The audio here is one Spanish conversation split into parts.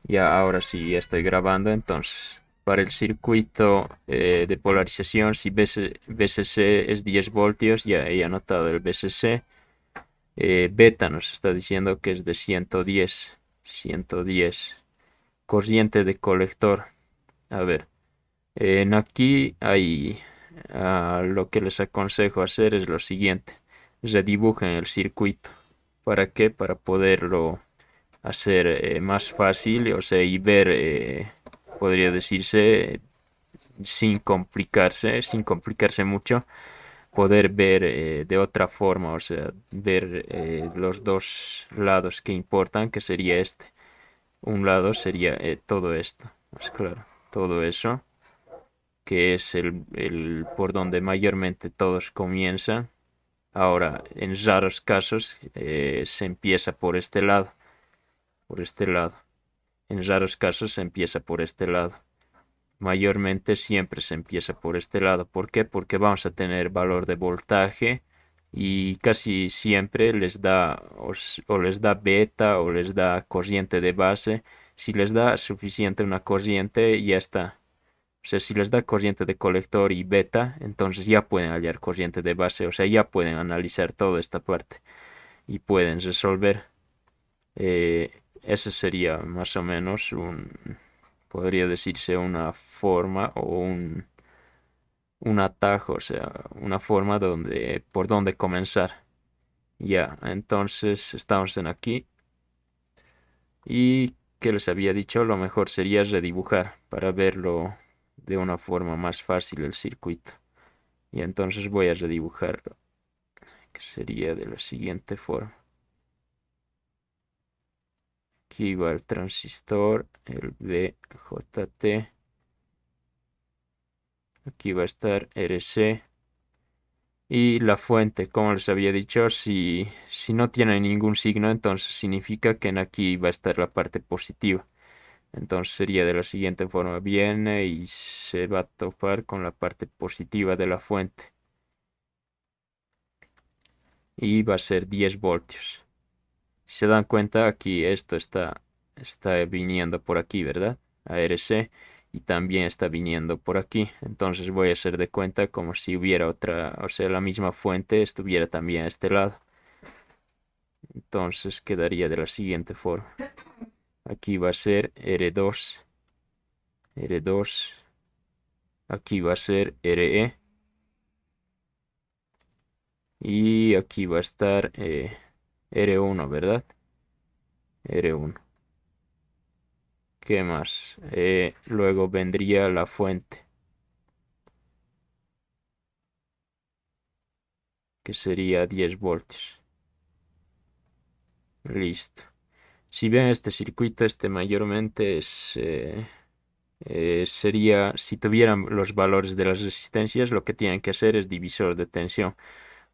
Ya ahora sí estoy grabando. Entonces, para el circuito de polarización, si VCC es 10 voltios, ya he anotado el VCC. Beta nos está diciendo que es de 110. 110. Corriente de colector. A ver, en aquí hay lo que les aconsejo hacer es lo siguiente. Redibujen el circuito. ¿Para qué? Para poderlo hacer más fácil, o sea, y ver, podría decirse, sin complicarse mucho, poder ver de otra forma, o sea, ver los dos lados que importan, que sería este. Un lado sería todo esto, más claro, todo eso, que es el por donde mayormente todos comienzan. Ahora, en raros casos, se empieza por este lado, por este lado. En raros casos se empieza por este lado. Mayormente siempre se empieza por este lado. ¿Por qué? Porque vamos a tener valor de voltaje y casi siempre les da o les da beta o les da corriente de base. Si les da suficiente una corriente, ya está. O sea, si les da corriente de colector y beta, entonces ya pueden hallar corriente de base. O sea, ya pueden analizar toda esta parte y pueden resolver. Ese sería más o menos podría decirse una forma o un atajo, o sea, una forma por donde comenzar. Ya, entonces estamos en aquí y que les había dicho, lo mejor sería redibujar para verlo de una forma más fácil el circuito. Y entonces voy a redibujarlo, que sería de la siguiente forma. Aquí va el transistor, el BJT. Aquí va a estar RC. Y la fuente, como les había dicho, si no tiene ningún signo, entonces significa que en aquí va a estar la parte positiva. Entonces sería de la siguiente forma. Viene y se va a topar con la parte positiva de la fuente. Y va a ser 10 voltios. Si se dan cuenta, aquí esto está viniendo por aquí, ¿verdad? ARC. Y también está viniendo por aquí. Entonces voy a hacer de cuenta como si hubiera otra, o sea, la misma fuente estuviera también a este lado. Entonces quedaría de la siguiente forma. Aquí va a ser R2, R2. Aquí va a ser RE. Y aquí va a estar R1, ¿verdad? R1. ¿Qué más? Luego vendría la fuente, que sería 10 voltios. Listo. Si ven este circuito, este mayormente sería, si tuvieran los valores de las resistencias, lo que tienen que hacer es divisor de tensión.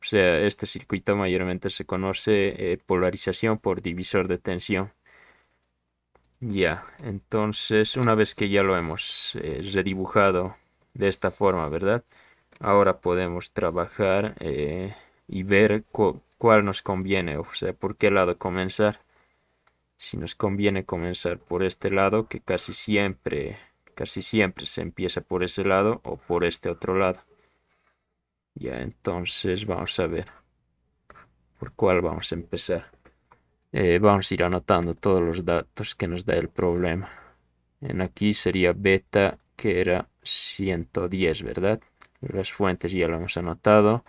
O sea, este circuito mayormente se conoce polarización por divisor de tensión. Ya, entonces una vez que ya lo hemos redibujado de esta forma, ¿verdad? Ahora podemos trabajar y ver cuál nos conviene, o sea, por qué lado comenzar. Si nos conviene comenzar por este lado, que casi siempre se empieza por ese lado o por este otro lado. Ya, entonces vamos a ver por cuál vamos a empezar. Vamos a ir anotando todos los datos que nos da el problema. En aquí sería beta, que era 110, ¿verdad? Las fuentes ya lo hemos anotado.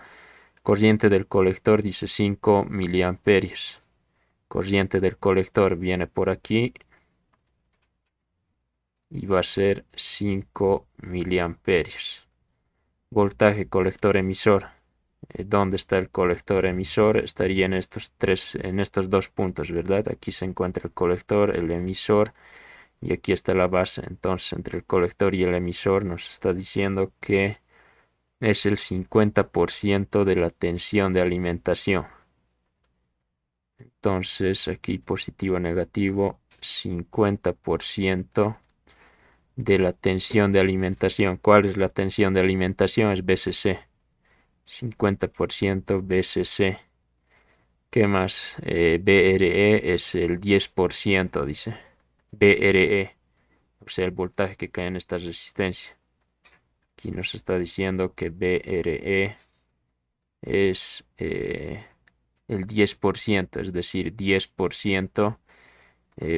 Corriente del colector dice 5 miliamperios. Corriente del colector viene por aquí y va a ser 5 miliamperios. Voltaje colector emisor. ¿Dónde está el colector emisor? Estaría en estos dos puntos, ¿verdad? Aquí se encuentra el colector, el emisor y aquí está la base. Entonces, entre el colector y el emisor nos está diciendo que es el 50% de la tensión de alimentación. Entonces, aquí positivo, negativo, 50% de la tensión de alimentación. ¿Cuál es la tensión de alimentación? Es BCC. 50% BCC. ¿Qué más? BRE es el 10%, dice. BRE, o sea, el voltaje que cae en esta resistencia. Aquí nos está diciendo que BRE es el 10%, es decir, 10%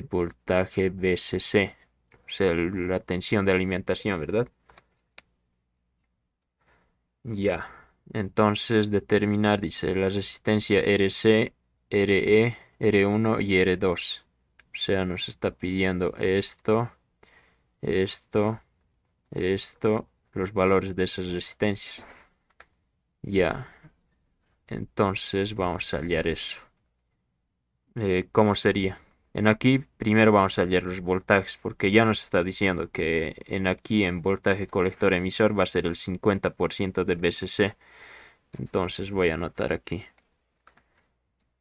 voltaje VCC, o sea, la tensión de alimentación, ¿verdad? Ya, entonces determinar, dice, la resistencia RC, RE, R1 y R2. O sea, nos está pidiendo esto, esto, esto, los valores de esas resistencias. Ya, entonces vamos a hallar eso. ¿Cómo sería? En aquí primero vamos a hallar los voltajes, porque ya nos está diciendo que en voltaje colector emisor va a ser el 50% de VCC. Entonces voy a anotar aquí.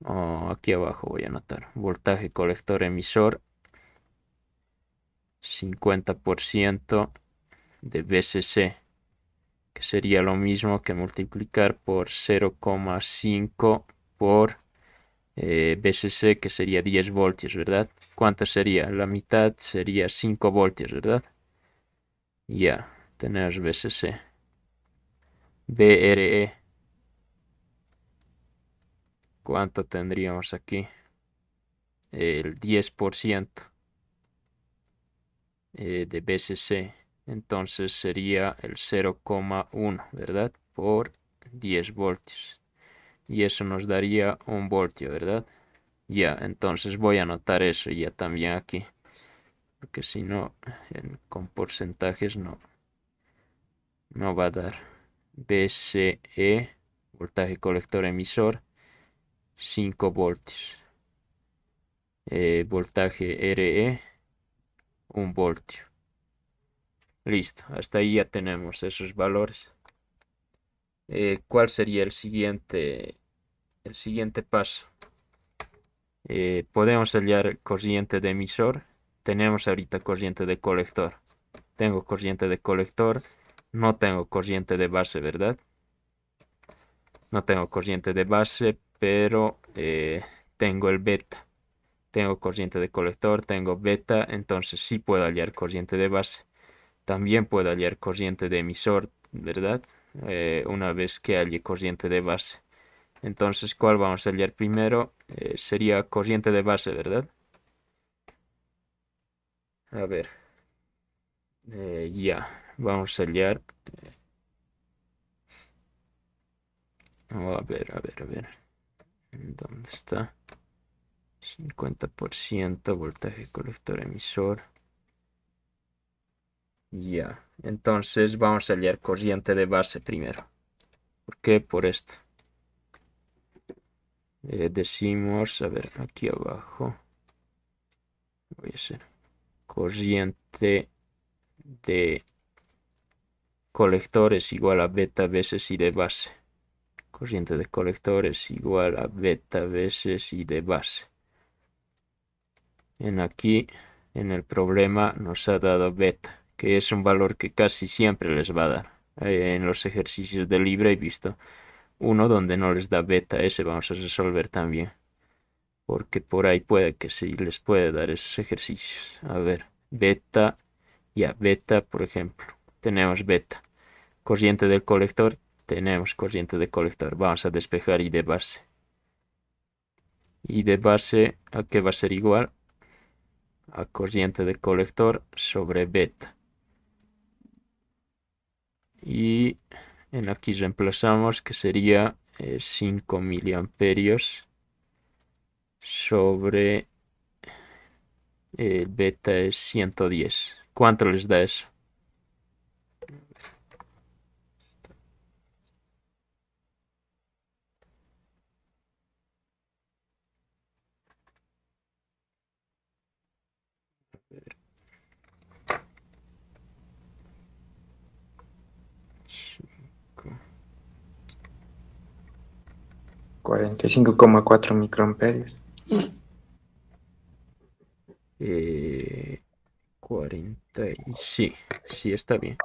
Aquí abajo voy a anotar. Voltaje colector emisor 50% de VCC, que sería lo mismo que multiplicar por 0,5 por VCC, que sería 10 voltios, ¿verdad? ¿Cuánto sería? La mitad sería 5 voltios, ¿verdad? Ya, tenemos VCC. BRE, ¿cuánto tendríamos aquí? El 10% de VCC. Entonces sería el 0,1, ¿verdad? Por 10 voltios. Y eso nos daría 1 voltio, ¿verdad? Ya, entonces voy a anotar eso ya también aquí. Porque si no, con porcentajes no va a dar. VCE, voltaje colector emisor, 5 voltios. Voltaje RE, 1 voltio. Listo, hasta ahí ya tenemos esos valores. ¿Cuál sería el siguiente paso? Podemos hallar corriente de emisor. Tenemos ahorita corriente de colector. Tengo corriente de colector. No tengo corriente de base, ¿verdad? No tengo corriente de base, pero tengo el beta. Tengo corriente de colector, tengo beta, entonces sí puedo hallar corriente de base. También puedo hallar corriente de emisor, ¿verdad? Una vez que halle corriente de base. Entonces, ¿cuál vamos a hallar primero? Sería corriente de base, ¿verdad? A ver, ya, vamos a hallar. A ver, a ver, a ver. ¿Dónde está? 50% voltaje colector emisor. Ya, entonces vamos a hallar corriente de base primero. ¿Por qué? Por esto. Decimos, a ver, aquí abajo. Voy a hacer corriente de colector es igual a beta veces I de base. Corriente de colector es igual a beta veces I de base. Aquí, en el problema, nos ha dado beta, que es un valor que casi siempre les va a dar. En los ejercicios de libre he visto uno donde no les da beta, ese vamos a resolver también. Porque por ahí puede que sí les puede dar esos ejercicios. A ver, beta, ya, beta, por ejemplo. Tenemos beta. Corriente del colector, tenemos corriente de colector. Vamos a despejar I de base. I de base, ¿a qué va a ser igual? A corriente de colector sobre beta. Y aquí reemplazamos que sería 5 miliamperios sobre beta es 110. ¿Cuánto les da eso? Cinco. 45,4 microamperios. 40 sí, sí está bien.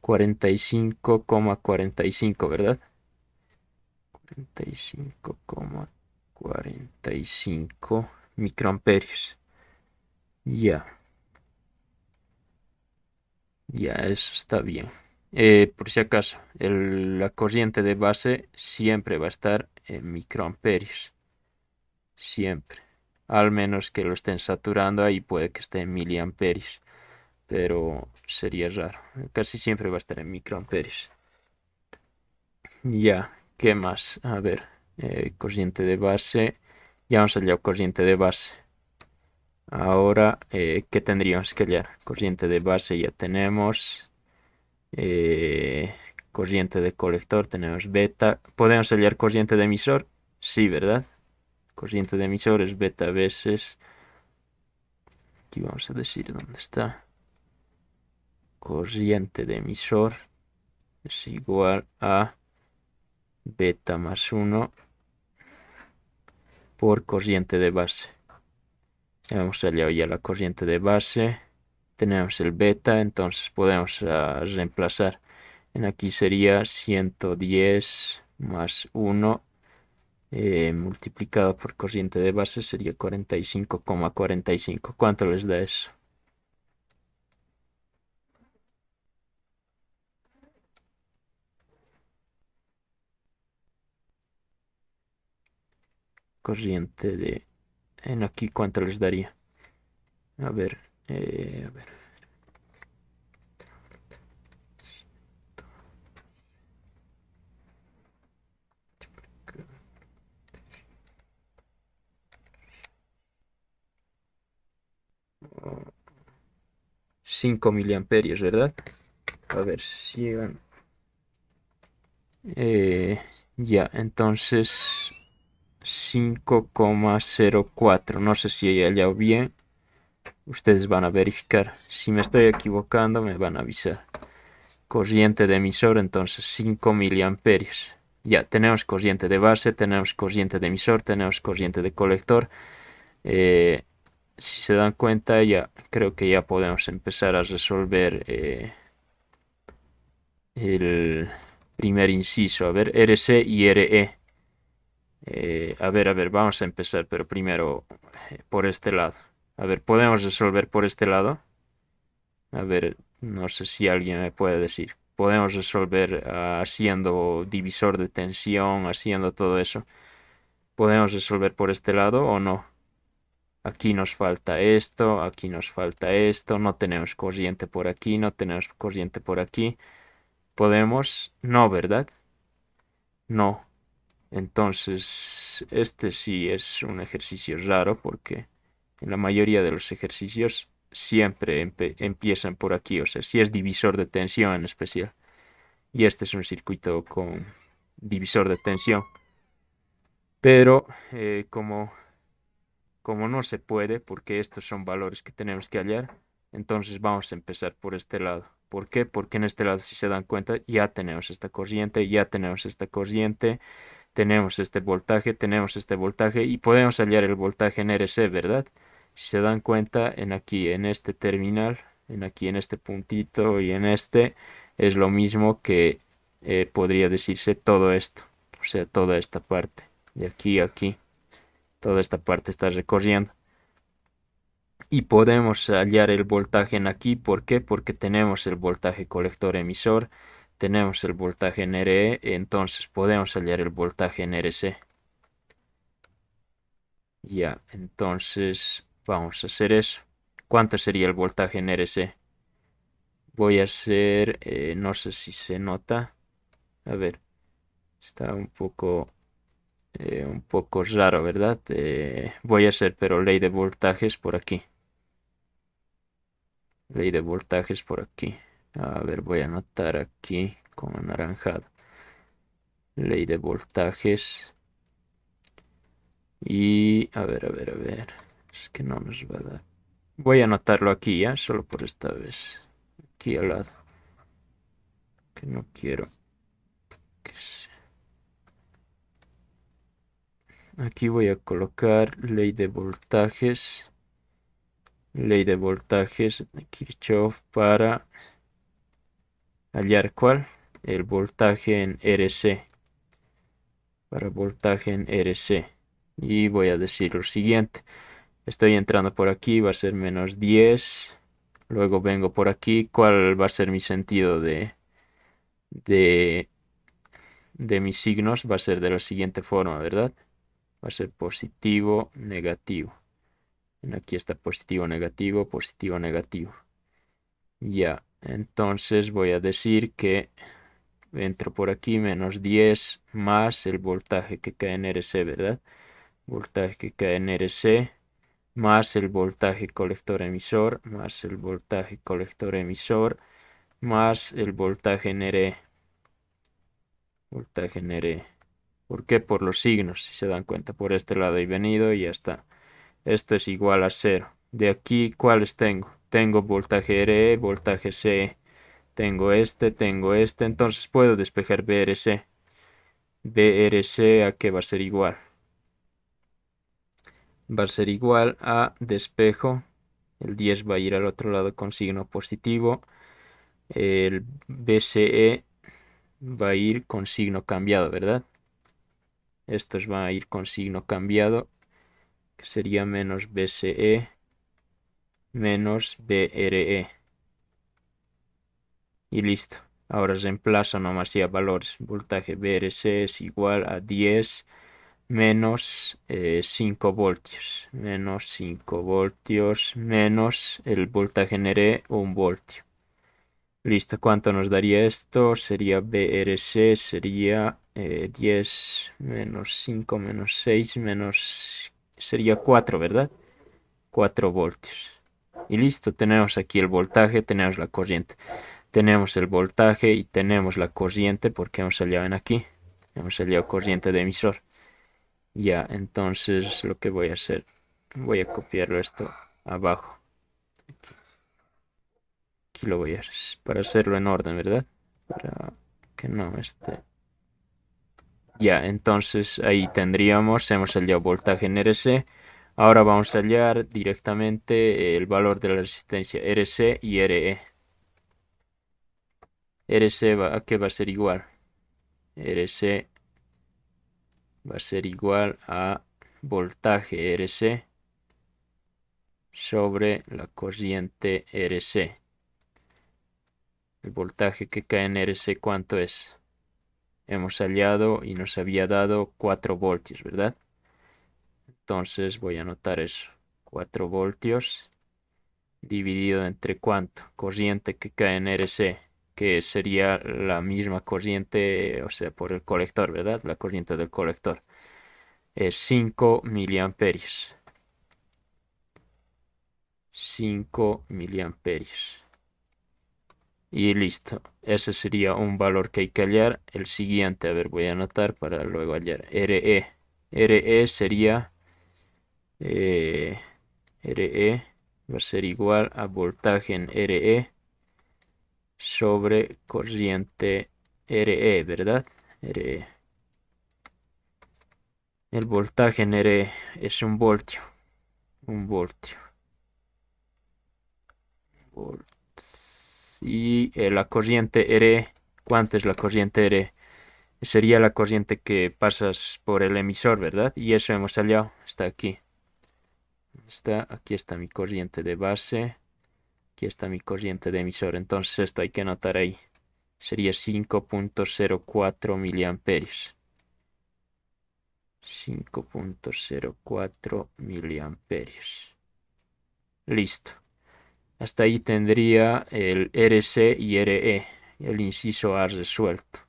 45,45, ¿verdad? 45,45 microamperios. Ya. Ya, eso está bien. Por si acaso, la corriente de base siempre va a estar en microamperios. Siempre. Al menos que lo estén saturando, ahí puede que esté en miliamperios. Pero sería raro. Casi siempre va a estar en microamperios. Ya, ¿qué más? A ver, corriente de base. Ya hemos hallado corriente de base. Ahora, ¿qué tendríamos que hallar? Corriente de base ya tenemos. Eh, corriente de colector tenemos beta. ¿Podemos hallar corriente de emisor? Sí, ¿verdad? Corriente de emisor es beta veces. Aquí vamos a decir dónde está. Corriente de emisor es igual a beta más 1 por corriente de base. Hemos hallado ya la corriente de base. Tenemos el beta, entonces podemos reemplazar. En aquí sería 110 más 1 multiplicado por corriente de base sería 45,45. ¿Cuánto les da eso? Corriente de... En aquí, ¿cuánto les daría? A ver, a ver. 5 miliamperios, ¿verdad? A ver, sigan. Eh, ya, entonces 5,04. No sé si he hallado bien. Ustedes van a verificar. Si me estoy equivocando, me van a avisar. Corriente de emisor, entonces 5 miliamperios. Ya, tenemos corriente de base, tenemos corriente de emisor, tenemos corriente de colector. Eh, si se dan cuenta, ya creo que ya podemos empezar a resolver el primer inciso. A ver, RC y RE. A ver, vamos a empezar, pero primero por este lado. A ver, ¿podemos resolver por este lado? A ver, no sé si alguien me puede decir. ¿Podemos resolver haciendo divisor de tensión, haciendo todo eso? ¿Podemos resolver por este lado o no? Aquí nos falta esto, aquí nos falta esto, no tenemos corriente por aquí, no tenemos corriente por aquí. ¿Podemos? No, ¿verdad? No. Entonces, este sí es un ejercicio raro porque en la mayoría de los ejercicios siempre empiezan por aquí, o sea, si es divisor de tensión en especial. Y este es un circuito con divisor de tensión. Pero como no se puede, porque estos son valores que tenemos que hallar, entonces vamos a empezar por este lado. ¿Por qué? Porque en este lado, si se dan cuenta, ya tenemos esta corriente, ya tenemos esta corriente, tenemos este voltaje y podemos hallar el voltaje en RC, ¿verdad? Si se dan cuenta, en aquí, en este terminal, en aquí, en este puntito y en este, es lo mismo que podría decirse todo esto, o sea, toda esta parte, de aquí a aquí, toda esta parte está recorriendo. Y podemos hallar el voltaje en aquí, ¿por qué? Porque tenemos el voltaje colector emisor, tenemos el voltaje en RE, entonces podemos hallar el voltaje en RC. Ya, entonces vamos a hacer eso. ¿Cuánto sería el voltaje en RC? Voy a hacer, no sé si se nota. A ver, está un poco raro, ¿verdad? Voy a hacer, pero ley de voltajes por aquí. Ley de voltajes por aquí. A ver, voy a anotar aquí con anaranjado. Ley de voltajes. Y a ver. Es que no nos va a dar. Voy a anotarlo aquí ya, solo por esta vez. Aquí al lado. Que no quiero que se... Aquí voy a colocar ley de voltajes. Ley de voltajes de Kirchhoff para hallar cuál. El voltaje en RC. Para voltaje en RC. Y voy a decir lo siguiente. Estoy entrando por aquí, va a ser -10. Luego vengo por aquí. ¿Cuál va a ser mi sentido de, de mis signos? Va a ser de la siguiente forma, ¿verdad? Va a ser positivo, negativo. Aquí está positivo, negativo, positivo, negativo. Ya, entonces voy a decir que entro por aquí, menos 10 más el voltaje que cae en RC, ¿verdad? Voltaje que cae en RC más el voltaje colector emisor, más el voltaje colector emisor, más el voltaje en RE. Voltaje en RE. ¿Por qué? Por los signos, si se dan cuenta. Por este lado he venido y ya está. Esto es igual a 0. De aquí, ¿cuáles tengo? Tengo voltaje RE, voltaje CE. Tengo este. Entonces puedo despejar BRC. BRC a qué va a ser igual. Va a ser igual a despejo. El 10 va a ir al otro lado con signo positivo. El BCE va a ir con signo cambiado, ¿verdad? Estos van a ir con signo cambiado, que sería menos BCE menos BRE. Y listo. Ahora reemplazo nomás ya valores. Voltaje BRC es igual a 10 menos 5 voltios. Menos 5 voltios menos el voltaje en RE 1 voltio. Listo, ¿cuánto nos daría esto? Sería BRC, sería 10 menos 5 menos 6 menos... Sería 4, ¿verdad? 4 voltios. Y listo, tenemos aquí el voltaje, tenemos la corriente. Tenemos el voltaje y tenemos la corriente porque hemos salido en aquí. Hemos salido corriente de emisor. Ya, entonces lo que voy a hacer, voy a copiarlo esto abajo. Aquí lo voy a hacer para hacerlo en orden, ¿verdad? Para que no esté. Ya, entonces ahí tendríamos, hemos hallado voltaje en RC. Ahora vamos a hallar directamente el valor de la resistencia RC y RE. RC ¿a qué va a ser igual? RC va a ser igual a voltaje RC sobre la corriente RC. El voltaje que cae en RC, ¿cuánto es? Hemos hallado y nos había dado 4 voltios, ¿verdad? Entonces voy a anotar eso. 4 voltios dividido entre ¿cuánto? Corriente que cae en RC, que sería la misma corriente, o sea, por el colector, ¿verdad? La corriente del colector. Es 5 miliamperios. 5 miliamperios. Y listo. Ese sería un valor que hay que hallar. El siguiente, a ver, voy a anotar para luego hallar. RE. RE sería... RE va a ser igual a voltaje en RE sobre corriente RE, ¿verdad? RE. El voltaje en RE es un voltio. Un voltio. Y la corriente RE, ¿cuánto es la corriente RE? Sería la corriente que pasas por el emisor, ¿verdad? Y eso hemos hallado. Está aquí. Aquí está mi corriente de base. Aquí está mi corriente de emisor. Entonces esto hay que anotar ahí. Sería 5.04 miliamperios. 5.04 miliamperios. Listo. Hasta ahí tendría el RC y RE. El inciso A resuelto.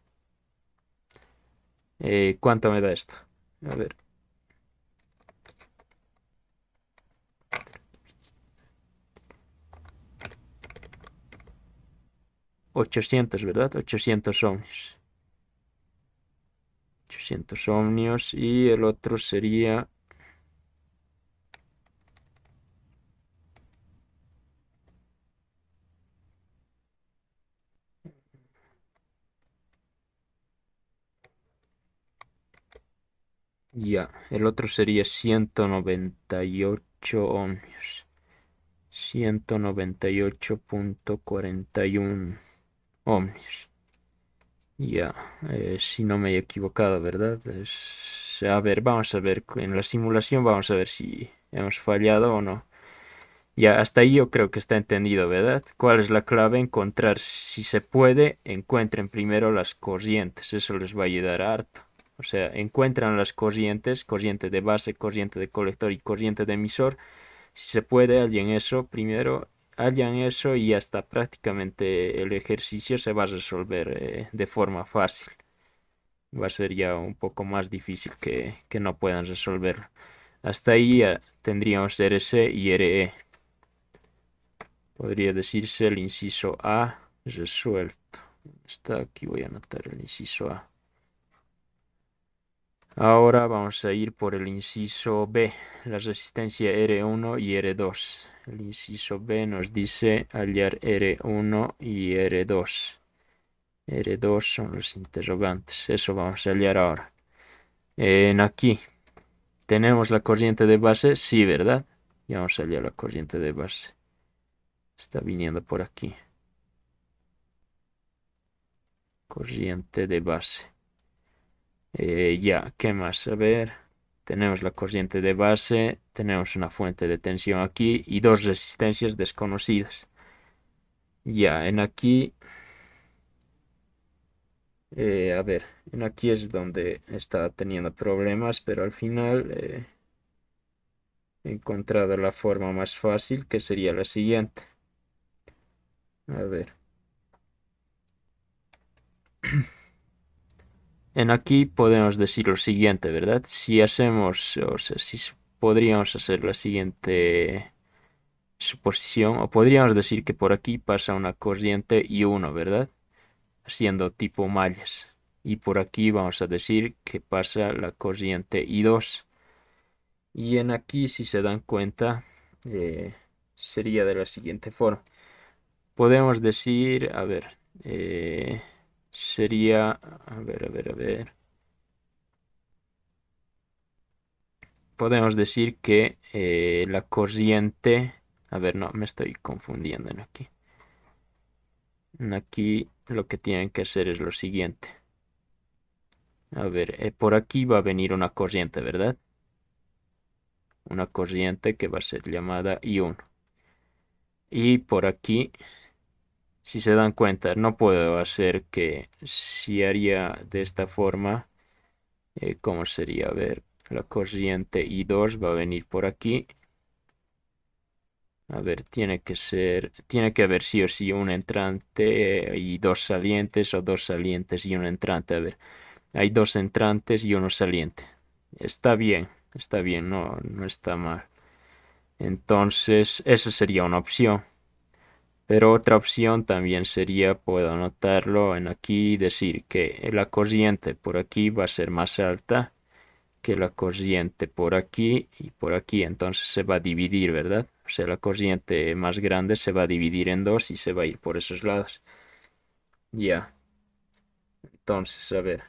¿Cuánto me da esto? A ver. 800, ¿verdad? 800 ohmios. 800 ohmios y el otro sería... Ya, el otro sería 198 ohmios. 198.41 ohmios. Ya, si no me he equivocado, ¿verdad? A ver, vamos a ver, en la simulación vamos a ver si hemos fallado o no. Ya, hasta ahí yo creo que está entendido, ¿verdad? ¿Cuál es la clave? Encontrar, si se puede, encuentren primero las corrientes. Eso les va a ayudar harto. O sea, encuentran las corrientes, corriente de base, corriente de colector y corriente de emisor. Si se puede, hallen eso primero, hallan eso y hasta prácticamente el ejercicio se va a resolver de forma fácil. Va a ser ya un poco más difícil que no puedan resolverlo. Hasta ahí ya tendríamos RC y RE. Podría decirse el inciso A resuelto. Está aquí, voy a anotar el inciso A. Ahora vamos a ir por el inciso B, la resistencia R1 y R2. El inciso B nos dice hallar R1 y R2. R2 son los interrogantes, eso vamos a hallar ahora. En aquí, ¿tenemos la corriente de base? Sí, ¿verdad? Ya vamos a hallar la corriente de base. Está viniendo por aquí. Corriente de base. Ya, ¿qué más? A ver, tenemos la corriente de base, tenemos una fuente de tensión aquí y dos resistencias desconocidas. Ya, en aquí, a ver, en aquí es donde está teniendo problemas, pero al final he encontrado la forma más fácil, que sería la siguiente. A ver, en aquí podemos decir lo siguiente, ¿verdad? Si hacemos, o sea, si podríamos hacer la siguiente suposición, o podríamos decir que por aquí pasa una corriente I1, ¿verdad? Haciendo tipo mallas. Y por aquí vamos a decir que pasa la corriente I2. Y en aquí, si se dan cuenta, sería de la siguiente forma. Podemos decir, a ver, sería, a ver. Podemos decir que la corriente, a ver, no, me estoy confundiendo en aquí. Aquí lo que tienen que hacer es lo siguiente. A ver, por aquí va a venir una corriente, ¿verdad? Una corriente que va a ser llamada I1. Y por aquí, si se dan cuenta, no puedo hacer que si haría de esta forma, ¿cómo sería? A ver, la corriente I2 va a venir por aquí. A ver, tiene que haber sí o sí un entrante y dos salientes o dos salientes y un entrante. A ver, hay dos entrantes y uno saliente. Está bien, no, no está mal. Entonces, esa sería una opción. Pero otra opción también sería, puedo anotarlo en aquí y decir que la corriente por aquí va a ser más alta que la corriente por aquí y por aquí. Entonces se va a dividir, ¿verdad? O sea, la corriente más grande se va a dividir en dos y se va a ir por esos lados. Ya. Entonces, a ver,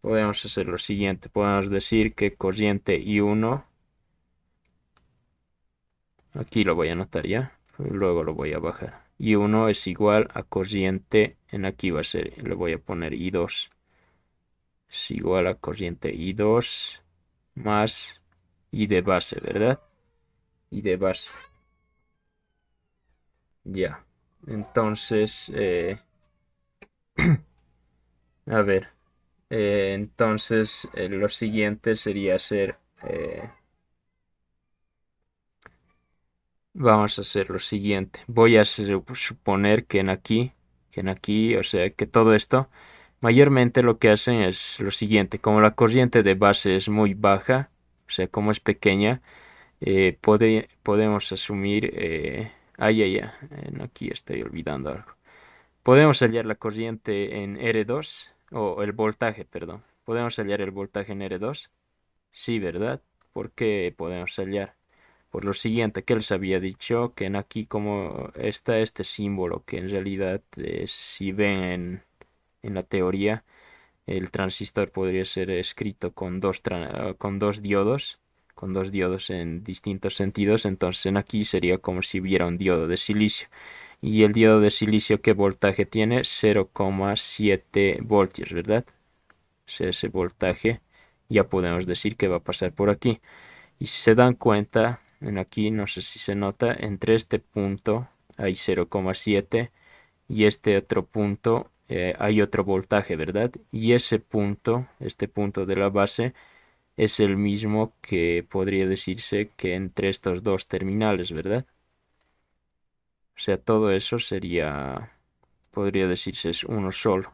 podemos hacer lo siguiente. Podemos decir que corriente I1, aquí lo voy a anotar ya, luego lo voy a bajar. I1 es igual a corriente, en aquí va a ser, le voy a poner I2. Es igual a corriente I2 más I de base, ¿verdad? I de base. Ya. Entonces, a ver. Entonces, lo siguiente sería hacer. Vamos a hacer lo siguiente. Voy a suponer que en aquí, o sea, que todo esto, mayormente lo que hacen es lo siguiente. Como la corriente de base es muy baja, o sea, como es pequeña, podemos asumir. Aquí estoy olvidando algo. Podemos hallar la corriente en R2, o el voltaje, perdón. ¿Podemos hallar el voltaje en R2? Sí, ¿verdad? ¿Por qué podemos hallar? Por lo siguiente que les había dicho, que en aquí como está este símbolo, que en realidad si ven en la teoría, el transistor podría ser escrito con dos diodos en distintos sentidos, entonces en aquí sería como si hubiera un diodo de silicio. Y el diodo de silicio, ¿qué voltaje tiene? 0,7 voltios, ¿verdad? O sea, ese voltaje ya podemos decir que va a pasar por aquí. Y si se dan cuenta, en aquí, no sé si se nota, entre este punto hay 0,7 y este otro punto hay otro voltaje, ¿verdad? Y ese punto, este punto de la base, es el mismo que podría decirse que entre estos dos terminales, ¿verdad? O sea, todo eso sería, podría decirse, es uno solo.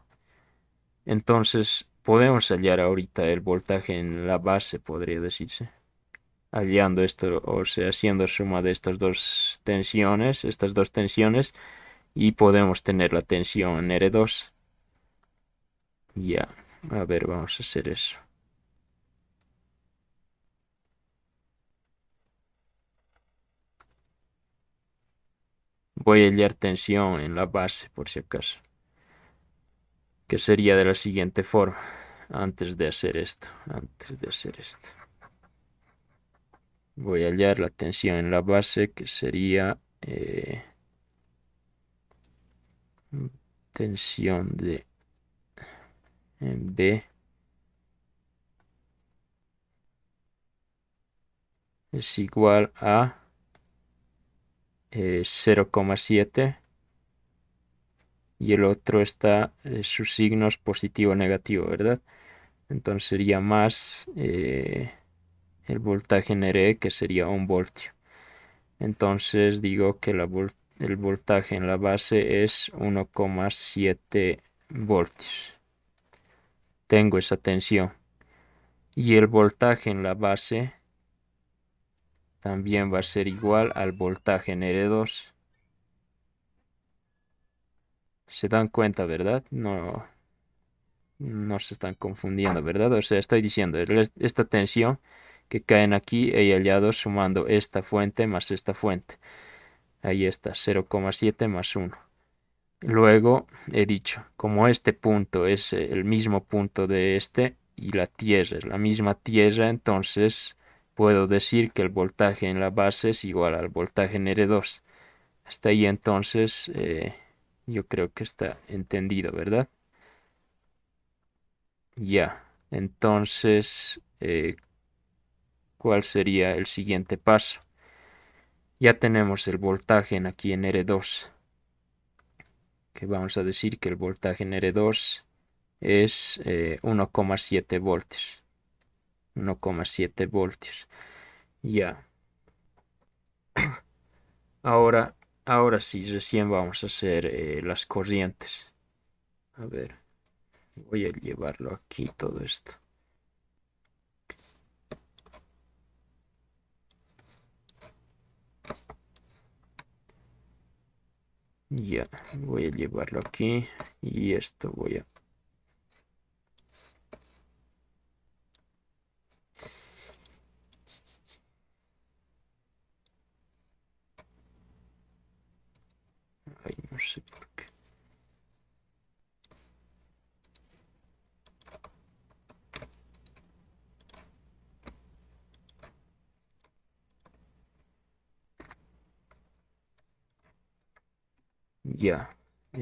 Entonces, podemos hallar ahorita el voltaje en la base, podría decirse. Hallando esto, o sea, haciendo suma de estas dos tensiones, y podemos tener la tensión en R2. Ya, a ver, vamos a hacer eso. Voy a hallar tensión en la base, por si acaso, que sería de la siguiente forma, antes de hacer esto, Voy a hallar la tensión en la base, que sería tensión de en B es igual a 0,7 y el otro está, su signo es positivo o negativo, ¿verdad? Entonces sería más el voltaje en R, que sería 1 voltio. Entonces digo que el voltaje en la base es 1,7 voltios. Tengo esa tensión. Y el voltaje en la base también va a ser igual al voltaje en R2. Se dan cuenta, ¿verdad? No, no se están confundiendo, ¿verdad? O sea, estoy diciendo, esta tensión que caen aquí he hallado sumando esta fuente más esta fuente. Ahí está, 0,7 más 1. Luego he dicho, como este punto es el mismo punto de este y la Tierra es la misma Tierra, entonces puedo decir que el voltaje en la base es igual al voltaje en R2. Hasta ahí entonces yo creo que está entendido, ¿verdad? Ya, entonces, ¿cuál sería el siguiente paso? Ya tenemos el voltaje aquí en R2, que vamos a decir que el voltaje en R2 es 1,7 voltios. 1,7 voltios. Ya, ahora, ahora sí, recién vamos a hacer las corrientes. A ver, voy a llevarlo aquí todo esto. Ya, voy a llevarlo aquí y esto voy a... Ay, no sé por qué. Ya,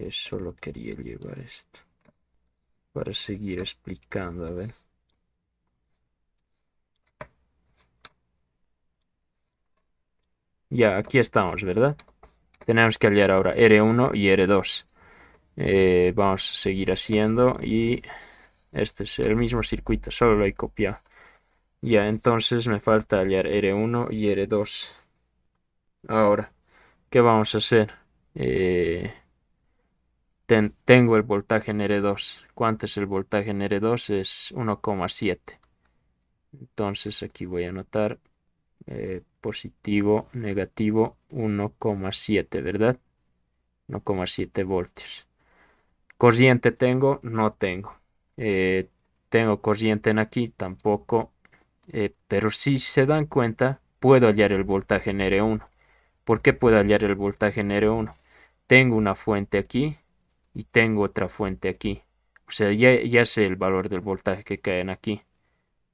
solo quería llevar esto para seguir explicando, a ver. Ya, aquí estamos, ¿verdad? Tenemos que hallar ahora R1 y R2. Vamos a seguir haciendo y este es el mismo circuito, solo lo he copiado. Ya, entonces me falta hallar R1 y R2. Ahora, ¿qué vamos a hacer? Eh, tengo el voltaje en R2. ¿Cuánto es el voltaje en R2? Es 1,7. Entonces aquí voy a anotar positivo, negativo 1,7, ¿verdad? 1,7 voltios. Corriente tengo, no tengo. Eh, tengo corriente en aquí, tampoco. Pero si se dan cuenta, puedo hallar el voltaje en R1. ¿Por qué puedo hallar el voltaje en R1? Tengo una fuente aquí y tengo otra fuente aquí. O sea, ya sé el valor del voltaje que cae en aquí.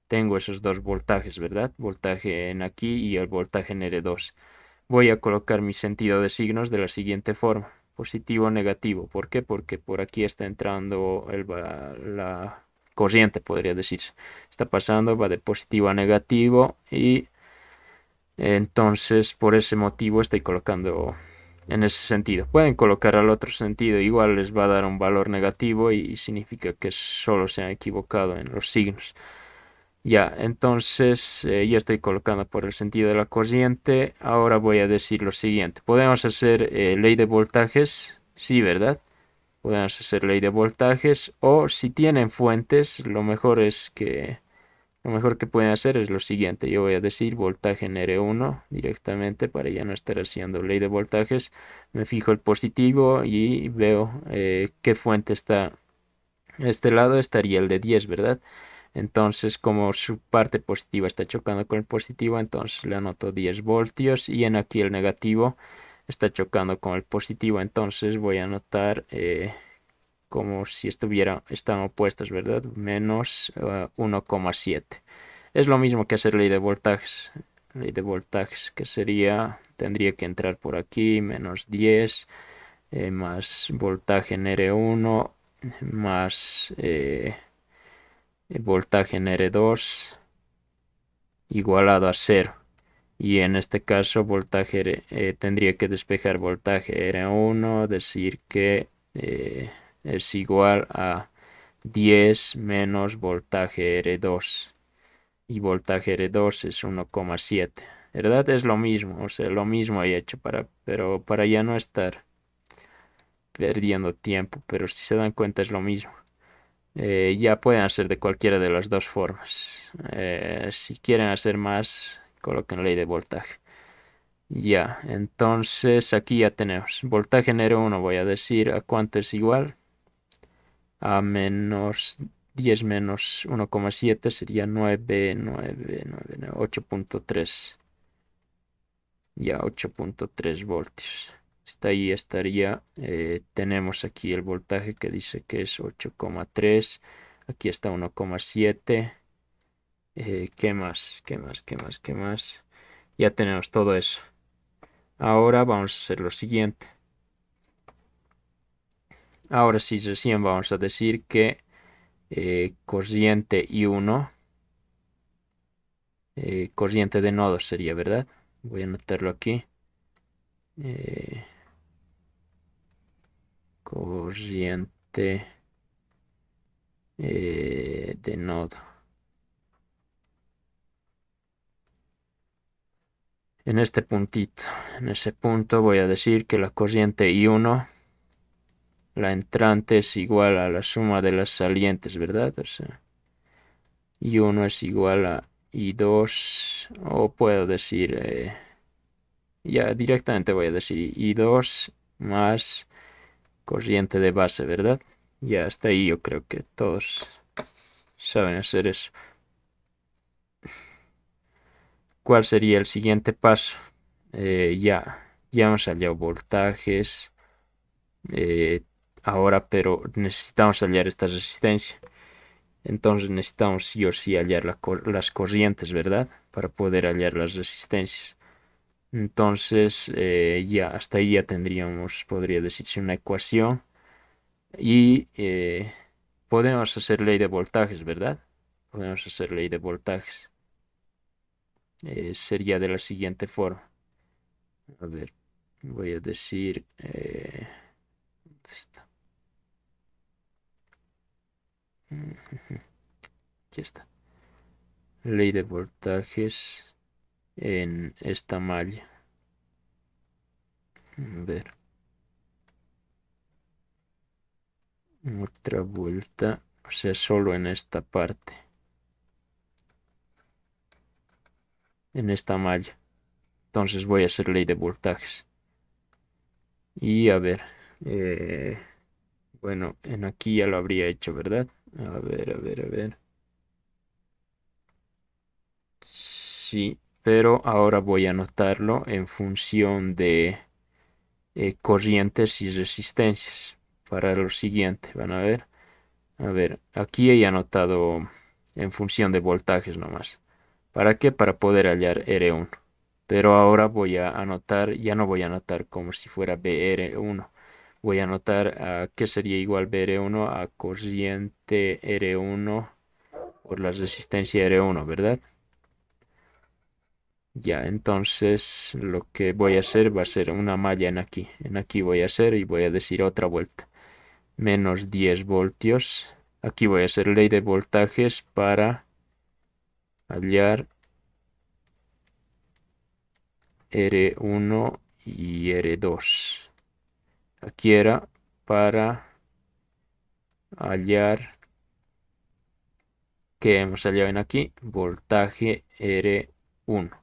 Tengo esos dos voltajes, ¿verdad? Voltaje en aquí y el voltaje en R2. Voy a colocar mi sentido de signos de la siguiente forma. Positivo o negativo. ¿Por qué? Porque por aquí está entrando la corriente, podría decirse. Está pasando, va de positivo a negativo y Entonces, por ese motivo estoy colocando en ese sentido. Pueden colocar al otro sentido, igual les va a dar un valor negativo y significa que solo se han equivocado en los signos. Ya, entonces ya estoy colocando por el sentido de la corriente. Ahora voy a decir lo siguiente. Podemos hacer ley de voltajes, sí, ¿verdad? Podemos hacer ley de voltajes o si tienen fuentes, lo mejor que pueden hacer es lo siguiente. Yo voy a decir voltaje en R1 directamente para ya no estar haciendo ley de voltajes. Me fijo el positivo y veo qué fuente está a este lado. Estaría el de 10, ¿verdad? Entonces, como su parte positiva está chocando con el positivo, entonces le anoto 10 voltios y en aquí el negativo está chocando con el positivo. Entonces voy a anotar como si están opuestos, ¿verdad? Menos 1,7. Es lo mismo que hacer ley de voltajes. Ley de voltajes que tendría que entrar por aquí, menos 10, más voltaje en R1, más voltaje en R2, igualado a 0. Y en este caso, tendría que despejar voltaje R1, decir que es igual a 10 menos voltaje R2. Y voltaje R2 es 1,7. ¿Verdad? Es lo mismo, o sea, lo mismo he hecho pero para ya no estar perdiendo tiempo, pero si se dan cuenta es lo mismo. Ya pueden hacer de cualquiera de las dos formas. Si quieren hacer más, coloquen ley de voltaje. Ya, entonces aquí ya tenemos voltaje en R1, voy a decir a cuánto es igual. A menos 10 menos 1,7 sería 8,3. Ya 8,3 voltios. Está ahí, estaría. Tenemos aquí el voltaje que dice que es 8,3. Aquí está 1,7. ¿Qué más? ¿Qué más? ¿Qué más? ¿Qué más? Ya tenemos todo eso. Ahora vamos a hacer lo siguiente. Ahora sí, recién vamos a decir que corriente I1, corriente de nodos sería, ¿verdad? Voy a anotarlo aquí. Eh, corriente de nodo. En este puntito, en ese punto voy a decir que la corriente I1, la entrante es igual a la suma de las salientes, ¿verdad? O sea, I1 es igual a I2, o puedo decir, ya directamente voy a decir I2 más corriente de base, ¿verdad? Ya hasta ahí yo creo que todos saben hacer eso. ¿Cuál sería el siguiente paso? Ya hemos hallado voltajes. eh, Ahora, pero necesitamos hallar esta resistencia. Entonces necesitamos sí o sí hallar las corrientes, ¿verdad? Para poder hallar las resistencias. Entonces, ya hasta ahí ya tendríamos, podría decirse, una ecuación. Y podemos hacer ley de voltajes, ¿verdad? Podemos hacer ley de voltajes. Sería de la siguiente forma. A ver, voy a decir... ¿dónde está? Aquí está. Ley de voltajes en esta malla. A ver, otra vuelta. O sea, solo en esta parte. En esta malla. Entonces voy a hacer ley de voltajes. Y a ver. eh, bueno, en aquí ya lo habría hecho, ¿verdad? A ver, a ver, a ver. Sí, pero ahora voy a anotarlo en función de corrientes y resistencias. Para lo siguiente, van a ver. A ver, aquí he anotado en función de voltajes nomás. ¿Para qué? Para poder hallar R1. Pero ahora voy a anotar, ya no voy a anotar como si fuera BR1. Voy a anotar que sería igual BR1 a corriente R1 por la resistencia R1, ¿verdad? Ya, entonces lo que voy a hacer va a ser una malla en aquí. En aquí voy a hacer y voy a decir otra vuelta. Menos 10 voltios. Aquí voy a hacer ley de voltajes para hallar R1 y R2. Aquí era para hallar, que hemos hallado en aquí, voltaje R1.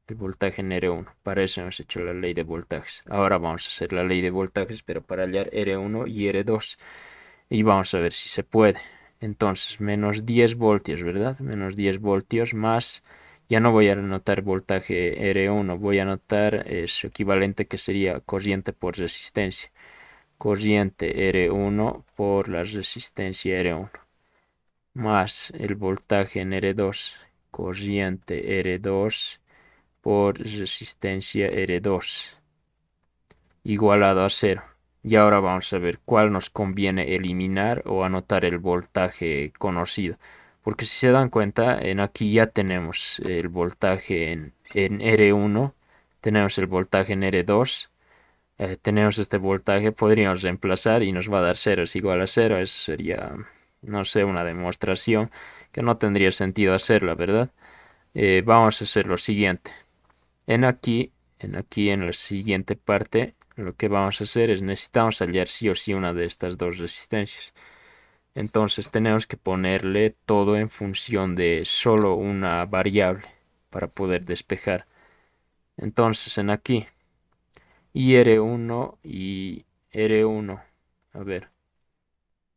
El voltaje en R1. Para eso hemos hecho la ley de voltajes. Ahora vamos a hacer la ley de voltajes, pero para hallar R1 y R2. Y vamos a ver si se puede. Entonces, menos 10 voltios, ¿verdad? Menos 10 voltios más. Ya no voy a anotar voltaje R1, voy a anotar su equivalente que sería corriente por resistencia. Corriente R1 por la resistencia R1. Más el voltaje en R2. Corriente R2 por resistencia R2 igualado a cero. Y ahora vamos a ver cuál nos conviene eliminar o anotar el voltaje conocido. Porque si se dan cuenta, en aquí ya tenemos el voltaje en R1, tenemos el voltaje en R2, tenemos este voltaje, podríamos reemplazar y nos va a dar cero, es igual a cero. Eso sería, no sé, una demostración que no tendría sentido hacerla, ¿verdad? Vamos a hacer lo siguiente. En aquí, en la siguiente parte, lo que vamos a hacer es necesitamos hallar sí o sí una de estas dos resistencias. Entonces tenemos que ponerle todo en función de solo una variable para poder despejar. Entonces en aquí, IR1 y R1. A ver,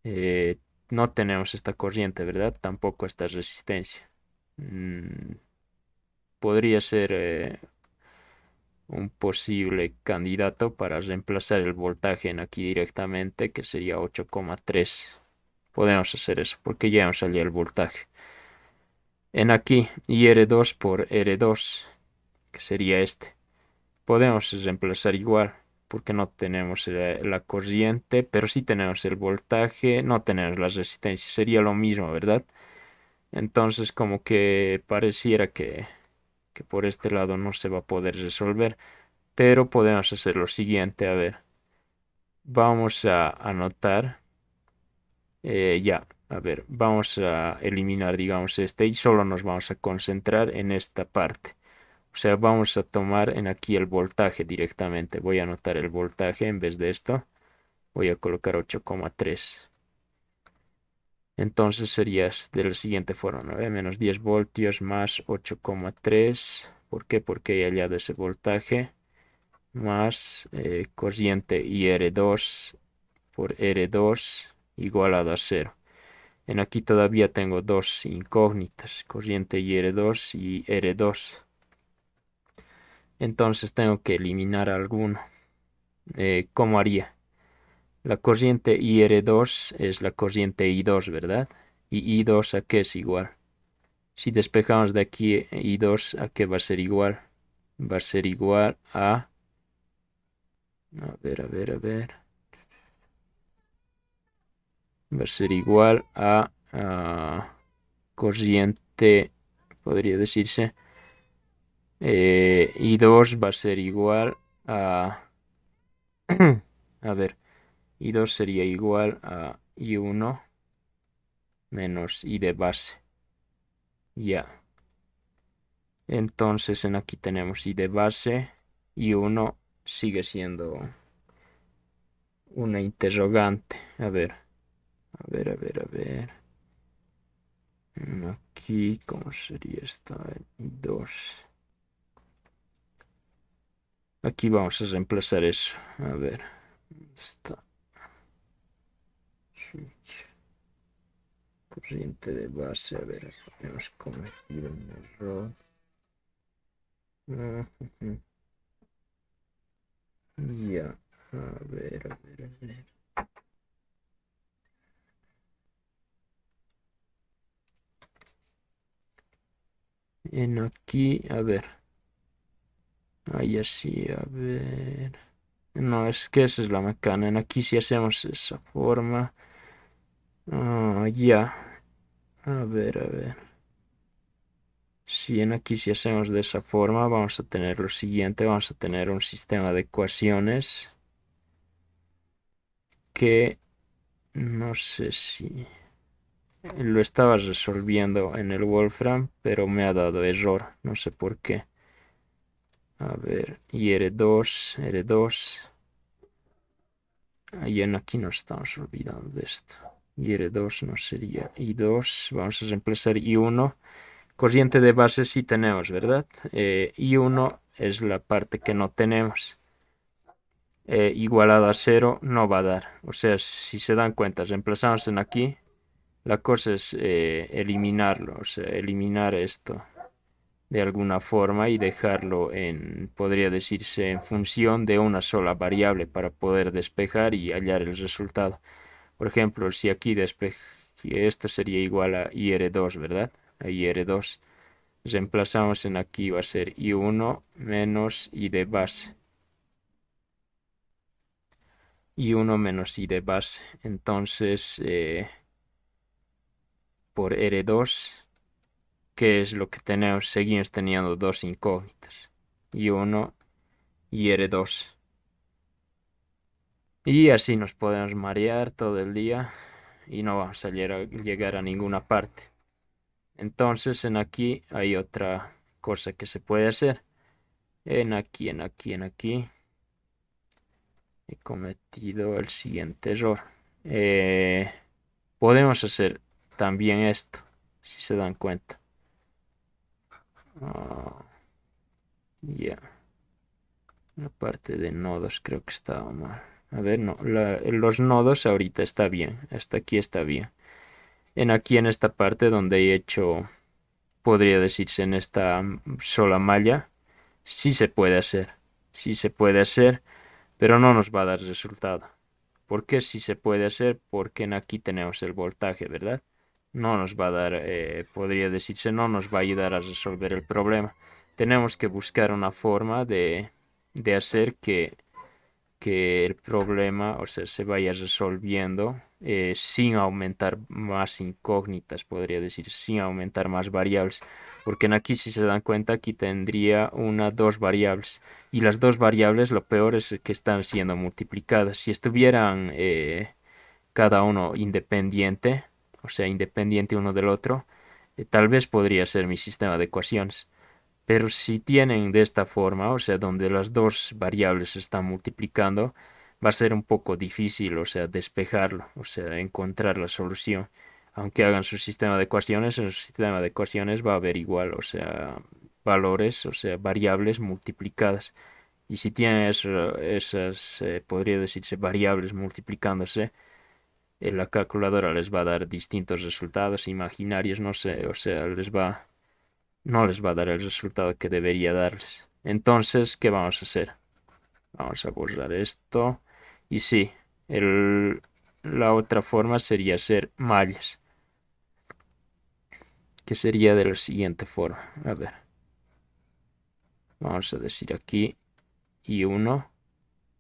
eh, no tenemos esta corriente, ¿verdad? Tampoco esta resistencia. Podría ser un posible candidato para reemplazar el voltaje en aquí directamente, que sería 8,3. Podemos hacer eso porque ya hemos salido el voltaje. En aquí, IR2 por R2, que sería este. Podemos reemplazar igual porque no tenemos la corriente, pero sí tenemos el voltaje, no tenemos la resistencia. Sería lo mismo, ¿verdad? Entonces como que pareciera que por este lado no se va a poder resolver. Pero podemos hacer lo siguiente, a ver, vamos a anotar, ya, a ver, vamos a eliminar, digamos, este y solo nos vamos a concentrar en esta parte. O sea, vamos a tomar en aquí el voltaje directamente. Voy a anotar el voltaje en vez de esto. Voy a colocar 8,3. Entonces sería de la siguiente forma, ¿no? Menos 10 voltios más 8,3. ¿Por qué? Porque he hallado ese voltaje más corriente IR2 por R2 igualado a cero. En aquí todavía tengo dos incógnitas, corriente IR2 y R2. Entonces tengo que eliminar alguno. ¿Cómo haría? La corriente IR2 es la corriente I2, ¿verdad? Y I2 a qué es igual. Si despejamos de aquí I2, ¿a qué va a ser igual? Va a ser igual a... A ver. Va a ser igual a corriente, podría decirse. I2 va a ser igual a... A ver, I2 sería igual a I1 menos I de base. Ya. Entonces en aquí tenemos I de base. I1 sigue siendo una interrogante. A ver. Aquí, ¿cómo sería esta? I2. Aquí vamos a reemplazar eso. A ver. Está. Switch. Corriente de base. A ver, hemos cometido un error. Ujú. Ya. A ver. En aquí, a ver. Ahí así, a ver. No, es que esa es la macana. En aquí si hacemos esa forma. Ya. A ver. Si hacemos de esa forma, vamos a tener lo siguiente, vamos a tener un sistema de ecuaciones que no sé si lo estaba resolviendo en el Wolfram, pero me ha dado error, no sé por qué. A ver, y R2. Ahí en aquí nos estamos olvidando de esto. Y R2 no sería I2, vamos a reemplazar I1. Corriente de base sí tenemos, ¿verdad? I1 es la parte que no tenemos. Igualado a 0 no va a dar. O sea, si se dan cuenta, reemplazamos en aquí. La cosa es eliminarlo, o sea, eliminar esto de alguna forma y dejarlo en, podría decirse, en función de una sola variable para poder despejar y hallar el resultado. Por ejemplo, si aquí esto sería igual a IR2, ¿verdad? A IR2. Reemplazamos en aquí, va a ser I1 menos I de base. I1 menos I de base. Entonces, por R2, ¿qué es lo que tenemos? Seguimos teniendo dos incógnitas. I1 y R2. Y así nos podemos marear todo el día y no vamos a llegar a ninguna parte. Entonces, en aquí hay otra cosa que se puede hacer. En aquí. He cometido el siguiente error. Eh, Podemos hacer también esto, si se dan cuenta. Ah, ya. La parte de nodos creo que estaba mal. A ver, no. Los nodos ahorita está bien. Hasta aquí está bien. Aquí en esta parte donde he hecho, podría decirse en esta sola malla, sí se puede hacer. Sí se puede hacer, pero no nos va a dar resultado. ¿Por qué sí se puede hacer? Porque en aquí tenemos el voltaje, ¿verdad? No nos va a dar, podría decirse, no nos va a ayudar a resolver el problema. Tenemos que buscar una forma de hacer que el problema, o sea, se vaya resolviendo sin aumentar más incógnitas, podría decir, sin aumentar más variables. Porque en aquí, si se dan cuenta, aquí tendría dos variables. Y las dos variables, lo peor es que están siendo multiplicadas. Si estuvieran cada uno independiente, o sea, independiente uno del otro, tal vez podría ser mi sistema de ecuaciones. Pero si tienen de esta forma, o sea, donde las dos variables se están multiplicando, va a ser un poco difícil, o sea, despejarlo, o sea, encontrar la solución. Aunque hagan su sistema de ecuaciones, en su sistema de ecuaciones va a haber igual, o sea, valores, o sea, variables multiplicadas. Y si tienen esas, podría decirse, variables multiplicándose, la calculadora les va a dar distintos resultados imaginarios, no sé, o sea, no les va a dar el resultado que debería darles. Entonces, ¿qué vamos a hacer? Vamos a borrar esto. Y sí, la otra forma sería hacer mallas, que sería de la siguiente forma. A ver, vamos a decir aquí I1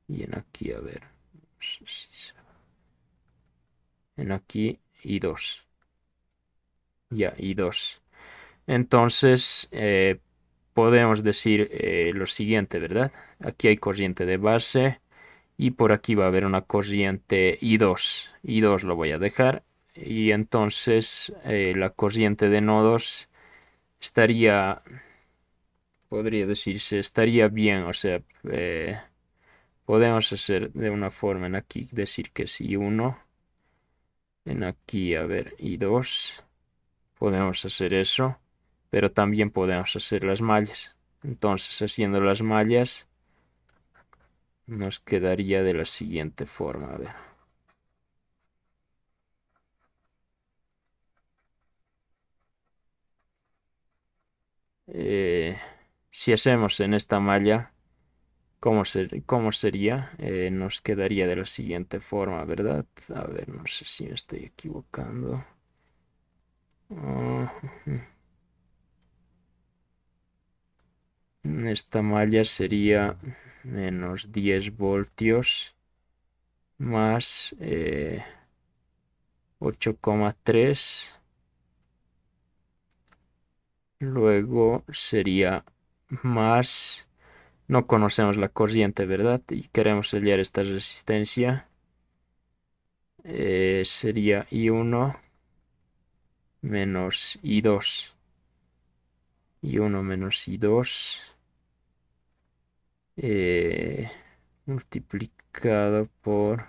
y en aquí, a ver, en aquí I2. Ya, I2. Entonces, podemos decir lo siguiente, ¿verdad? Aquí hay corriente de base. Y por aquí va a haber una corriente I2. I2 lo voy a dejar. Y entonces la corriente de nodos estaría, podría decirse, estaría bien. O sea, podemos hacer de una forma en aquí, decir que es I1. En aquí, a ver, I2. Podemos hacer eso. Pero también podemos hacer las mallas. Entonces, haciendo las mallas, nos quedaría de la siguiente forma. A ver. Eh, si hacemos en esta malla, ¿cómo sería? Nos quedaría de la siguiente forma, ¿verdad? A ver, no sé si me estoy equivocando. Ah, esta malla sería menos 10 voltios más 8,3 Luego sería más, no conocemos la corriente, ¿verdad? Y queremos hallar esta resistencia. Sería I1 menos I2. I1 menos I2 multiplicado por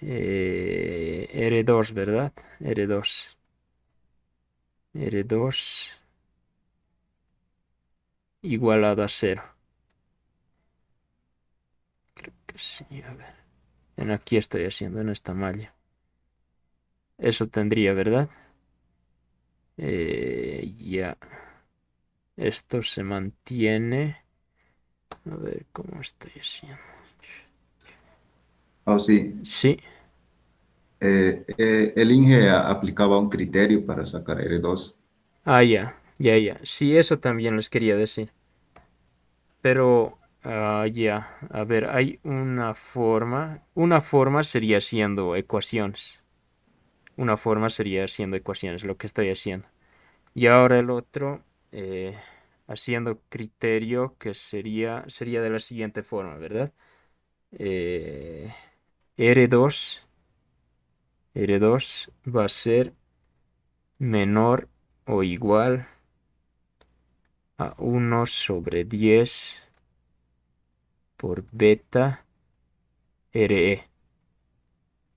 R2, ¿verdad? R2. R2 igualado a cero. Creo que sí, a ver. Aquí estoy haciendo en esta malla. Eso tendría, ¿verdad? Ya. Esto se mantiene. A ver cómo estoy haciendo. Oh, sí. Sí. El INGE aplicaba un criterio para sacar R2. Ya, ya, ya. Sí, eso también les quería decir. Pero, ya, a ver, hay una forma. Una forma sería haciendo ecuaciones. Una forma sería haciendo ecuaciones, lo que estoy haciendo. Y ahora el otro, haciendo criterio, que sería de la siguiente forma, ¿verdad? Eh, R2, R2 va a ser menor o igual a 1/10 por beta RE.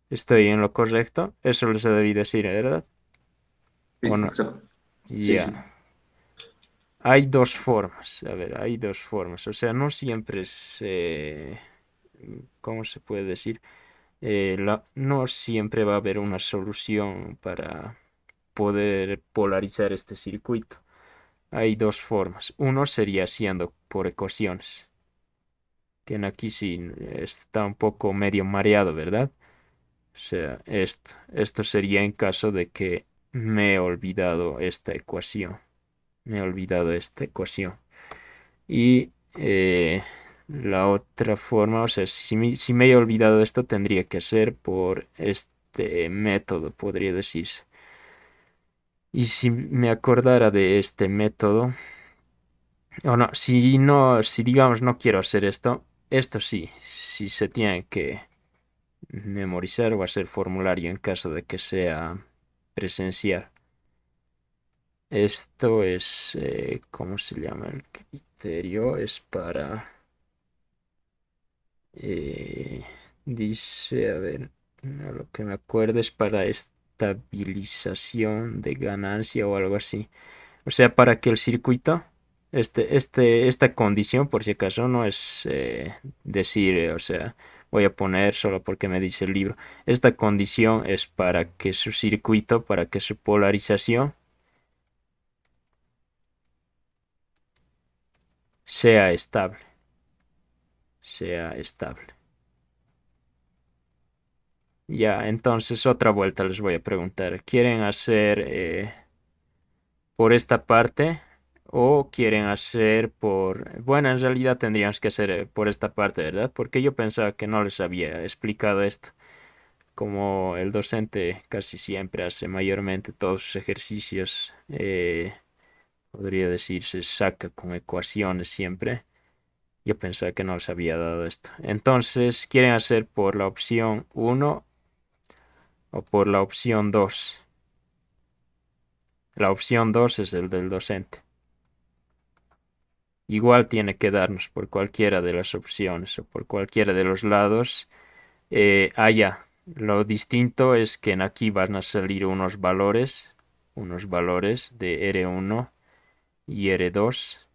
¿Estoy en lo correcto? Eso les debí decir, ¿verdad? Sí, ¿O no? exacto. Sí, Ya. sí. Hay dos formas. A ver, hay dos formas. O sea, no siempre es... ¿cómo se puede decir? No siempre va a haber una solución para poder polarizar este circuito. Hay dos formas. Uno sería haciendo por ecuaciones, que en aquí sí está un poco medio mareado, ¿verdad? O sea, esto sería en caso de que me he olvidado esta ecuación. Me he olvidado esta ecuación. Y la otra forma, o sea, si me he olvidado esto, tendría que ser por este método, podría decirse. Y si me acordara de este método, o no, si digamos no quiero hacer esto sí, si se tiene que memorizar o hacer formulario en caso de que sea presencial. Esto es, ¿cómo se llama el criterio? Es para, eh, dice, a ver, a lo que me acuerdo es para estabilización de ganancia o algo así. O sea, para que el circuito, esta condición, por si acaso, no es decir, o sea, voy a poner solo porque me dice el libro. Esta condición es para que su circuito, para que su polarización sea estable, sea estable. Ya, entonces otra vuelta les voy a preguntar. ¿Quieren hacer por esta parte o quieren hacer por... Bueno, en realidad tendríamos que hacer por esta parte, ¿verdad? Porque yo pensaba que no les había explicado esto. Como el docente casi siempre hace mayormente todos sus ejercicios, podría decirse, saca con ecuaciones siempre. Yo pensaba que no les había dado esto. Entonces, ¿quieren hacer por la opción uno o por la opción 2? La opción 2 es el del docente. Igual tiene que darnos por cualquiera de las opciones o por cualquiera de los lados. Ya. Lo distinto es que en aquí van a salir unos valores de R1 y R2.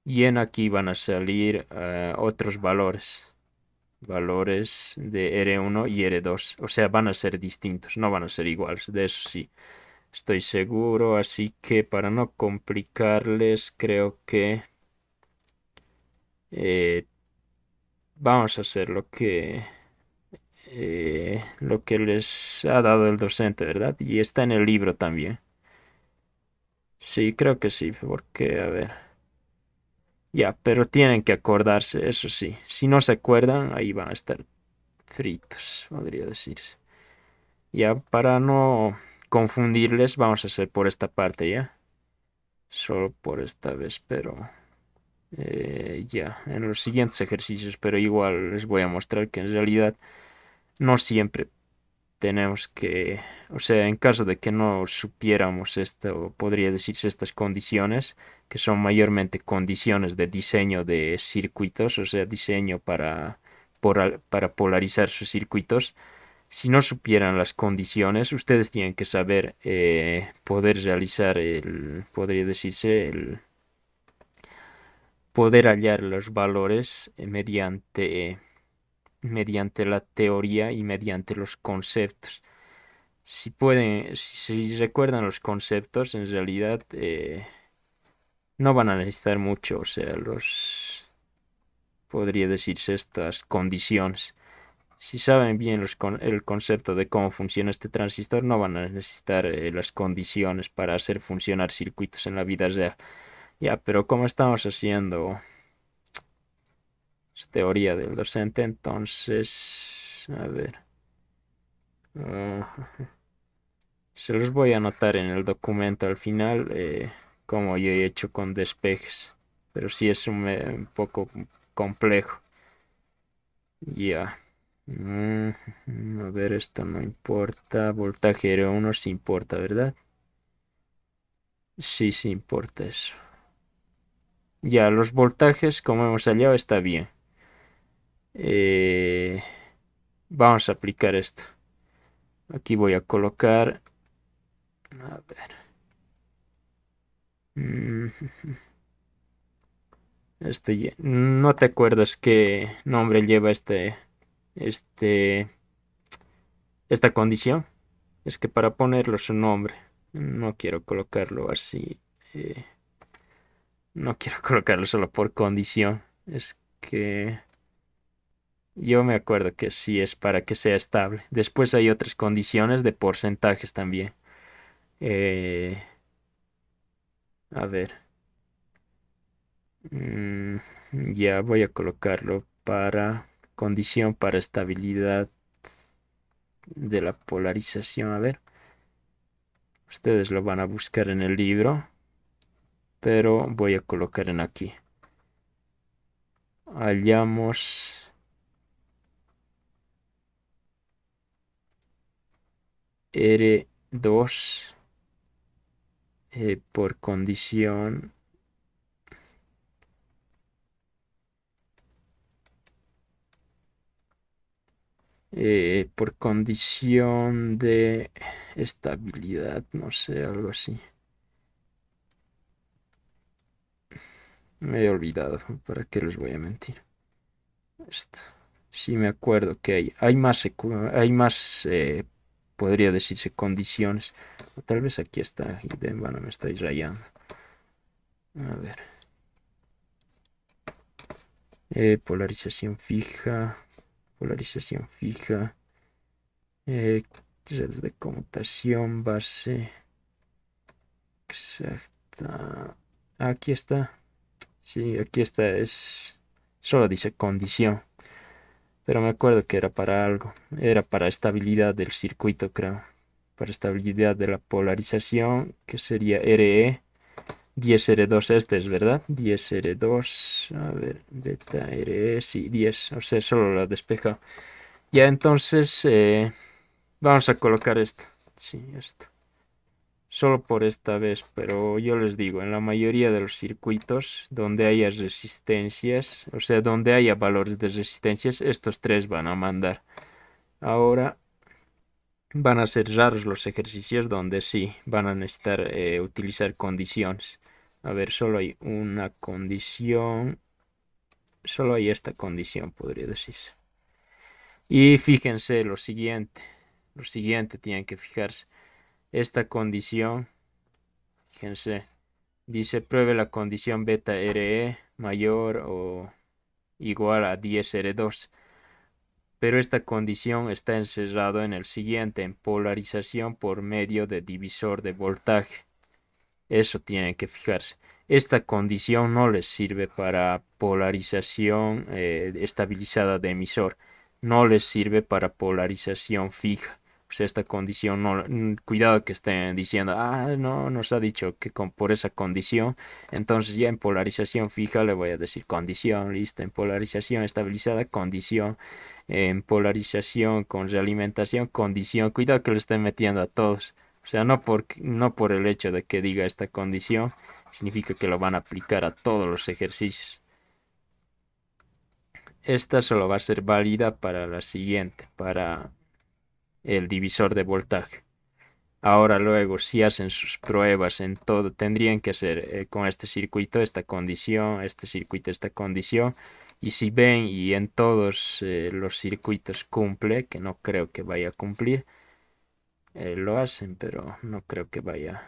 Y en aquí van a salir otros valores de R1 y R2. O sea, van a ser distintos, no van a ser iguales. De eso sí, estoy seguro. Así que para no complicarles, creo que eh, vamos a hacer lo que les ha dado el docente, ¿verdad? Y está en el libro también. Sí, creo que sí, porque, a ver. Ya, pero tienen que acordarse, eso sí. Si no se acuerdan, ahí van a estar fritos, podría decirse. Ya, para no confundirles, vamos a hacer por esta parte, ¿ya? Solo por esta vez, pero ya, en los siguientes ejercicios, pero igual les voy a mostrar que en realidad no siempre tenemos que, o sea, en caso de que no supiéramos esto, podría decirse estas condiciones, que son mayormente condiciones de diseño de circuitos, o sea, diseño para polarizar sus circuitos. Si no supieran las condiciones, ustedes tienen que saber poder realizar podría decirse, poder hallar los valores mediante la teoría y mediante los conceptos. Si pueden, si recuerdan los conceptos, en realidad no van a necesitar mucho, o sea, podría decirse estas condiciones. Si saben bien el concepto de cómo funciona este transistor, no van a necesitar las condiciones para hacer funcionar circuitos en la vida real. Ya, pero como estamos haciendo teoría del docente, entonces, a ver, se los voy a anotar en el documento al final, como yo he hecho con despejes, pero sí es un poco complejo. Ya. A ver, esto no importa. Voltaje r 1 sí importa, ¿verdad? Sí, sí importa eso. Ya, los voltajes, como hemos hallado, está bien. Eh, Vamos a aplicar esto. Aquí voy a colocar. A ver. ¿No te acuerdas qué nombre lleva este, esta condición? Es que para ponerlo su nombre, no quiero colocarlo así. eh, no quiero colocarlo solo por condición. Es que yo me acuerdo que sí es para que sea estable. Después hay otras condiciones de porcentajes también. Eh, a ver. mm, ya voy a colocarlo para condición para estabilidad de la polarización. A ver. Ustedes lo van a buscar en el libro. Pero voy a colocar en aquí. Hallamos R2 por condición de estabilidad, no sé, algo así. Me he olvidado, ¿para qué les voy a mentir? Esto. Sí me acuerdo que podría decirse condiciones. O tal vez aquí está, y bueno, me estáis rayando. A ver. Polarización fija, polarización fija. Redes de conmutación, base exacta. Aquí está. Sí, aquí está. Solo dice condición. Pero me acuerdo que era para algo. Era para estabilidad del circuito, creo. Para estabilidad de la polarización, que sería RE. 10R2 este es, ¿verdad? 10R2. A ver, beta RE. Sí, 10. O sea, solo la despeja. Ya entonces. Vamos a colocar esto. Sí, esto. Solo por esta vez, pero yo les digo, en la mayoría de los circuitos donde haya resistencias, o sea, donde haya valores de resistencias, estos tres van a mandar. Ahora van a ser raros los ejercicios donde sí van a necesitar utilizar condiciones. A ver, solo hay una condición, solo hay esta condición, podría decirse. Y fíjense lo siguiente tienen que fijarse. Esta condición, fíjense, dice pruebe la condición beta RE mayor o igual a 10R2. Pero esta condición está encerrado en el siguiente, en polarización por medio de divisor de voltaje. Eso tienen que fijarse. Esta condición no les sirve para polarización estabilizada de emisor. No les sirve para polarización fija. pues esta condición no, cuidado que estén diciendo, no, nos ha dicho que por esa condición, entonces ya en polarización fija le voy a decir condición, listo, en polarización estabilizada, condición, en polarización con realimentación, condición, cuidado que le estén metiendo a todos, o sea, no por el hecho de que diga esta condición, significa que lo van a aplicar a todos los ejercicios. Esta solo va a ser válida para la siguiente, para el divisor de voltaje. Ahora luego, si hacen sus pruebas en todo, tendrían que hacer con este circuito esta condición, este circuito esta condición. Y si ven y en todos los circuitos cumple, que no creo que vaya a cumplir, lo hacen, pero no creo que vaya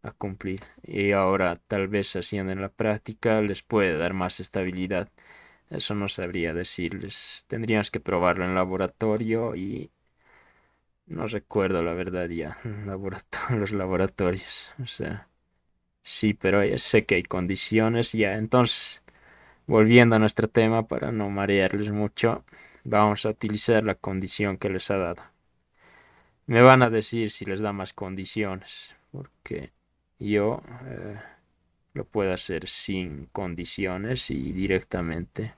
a cumplir. Y ahora tal vez haciendo en la práctica les puede dar más estabilidad. Eso no sabría decirles. Tendríamos que probarlo en laboratorio y no recuerdo la verdad ya. Los laboratorios. O sea, sí, pero ya sé que hay condiciones ya. Entonces, volviendo a nuestro tema para no marearles mucho, vamos a utilizar la condición que les ha dado. Me van a decir si les da más condiciones, porque yo lo puedo hacer sin condiciones y directamente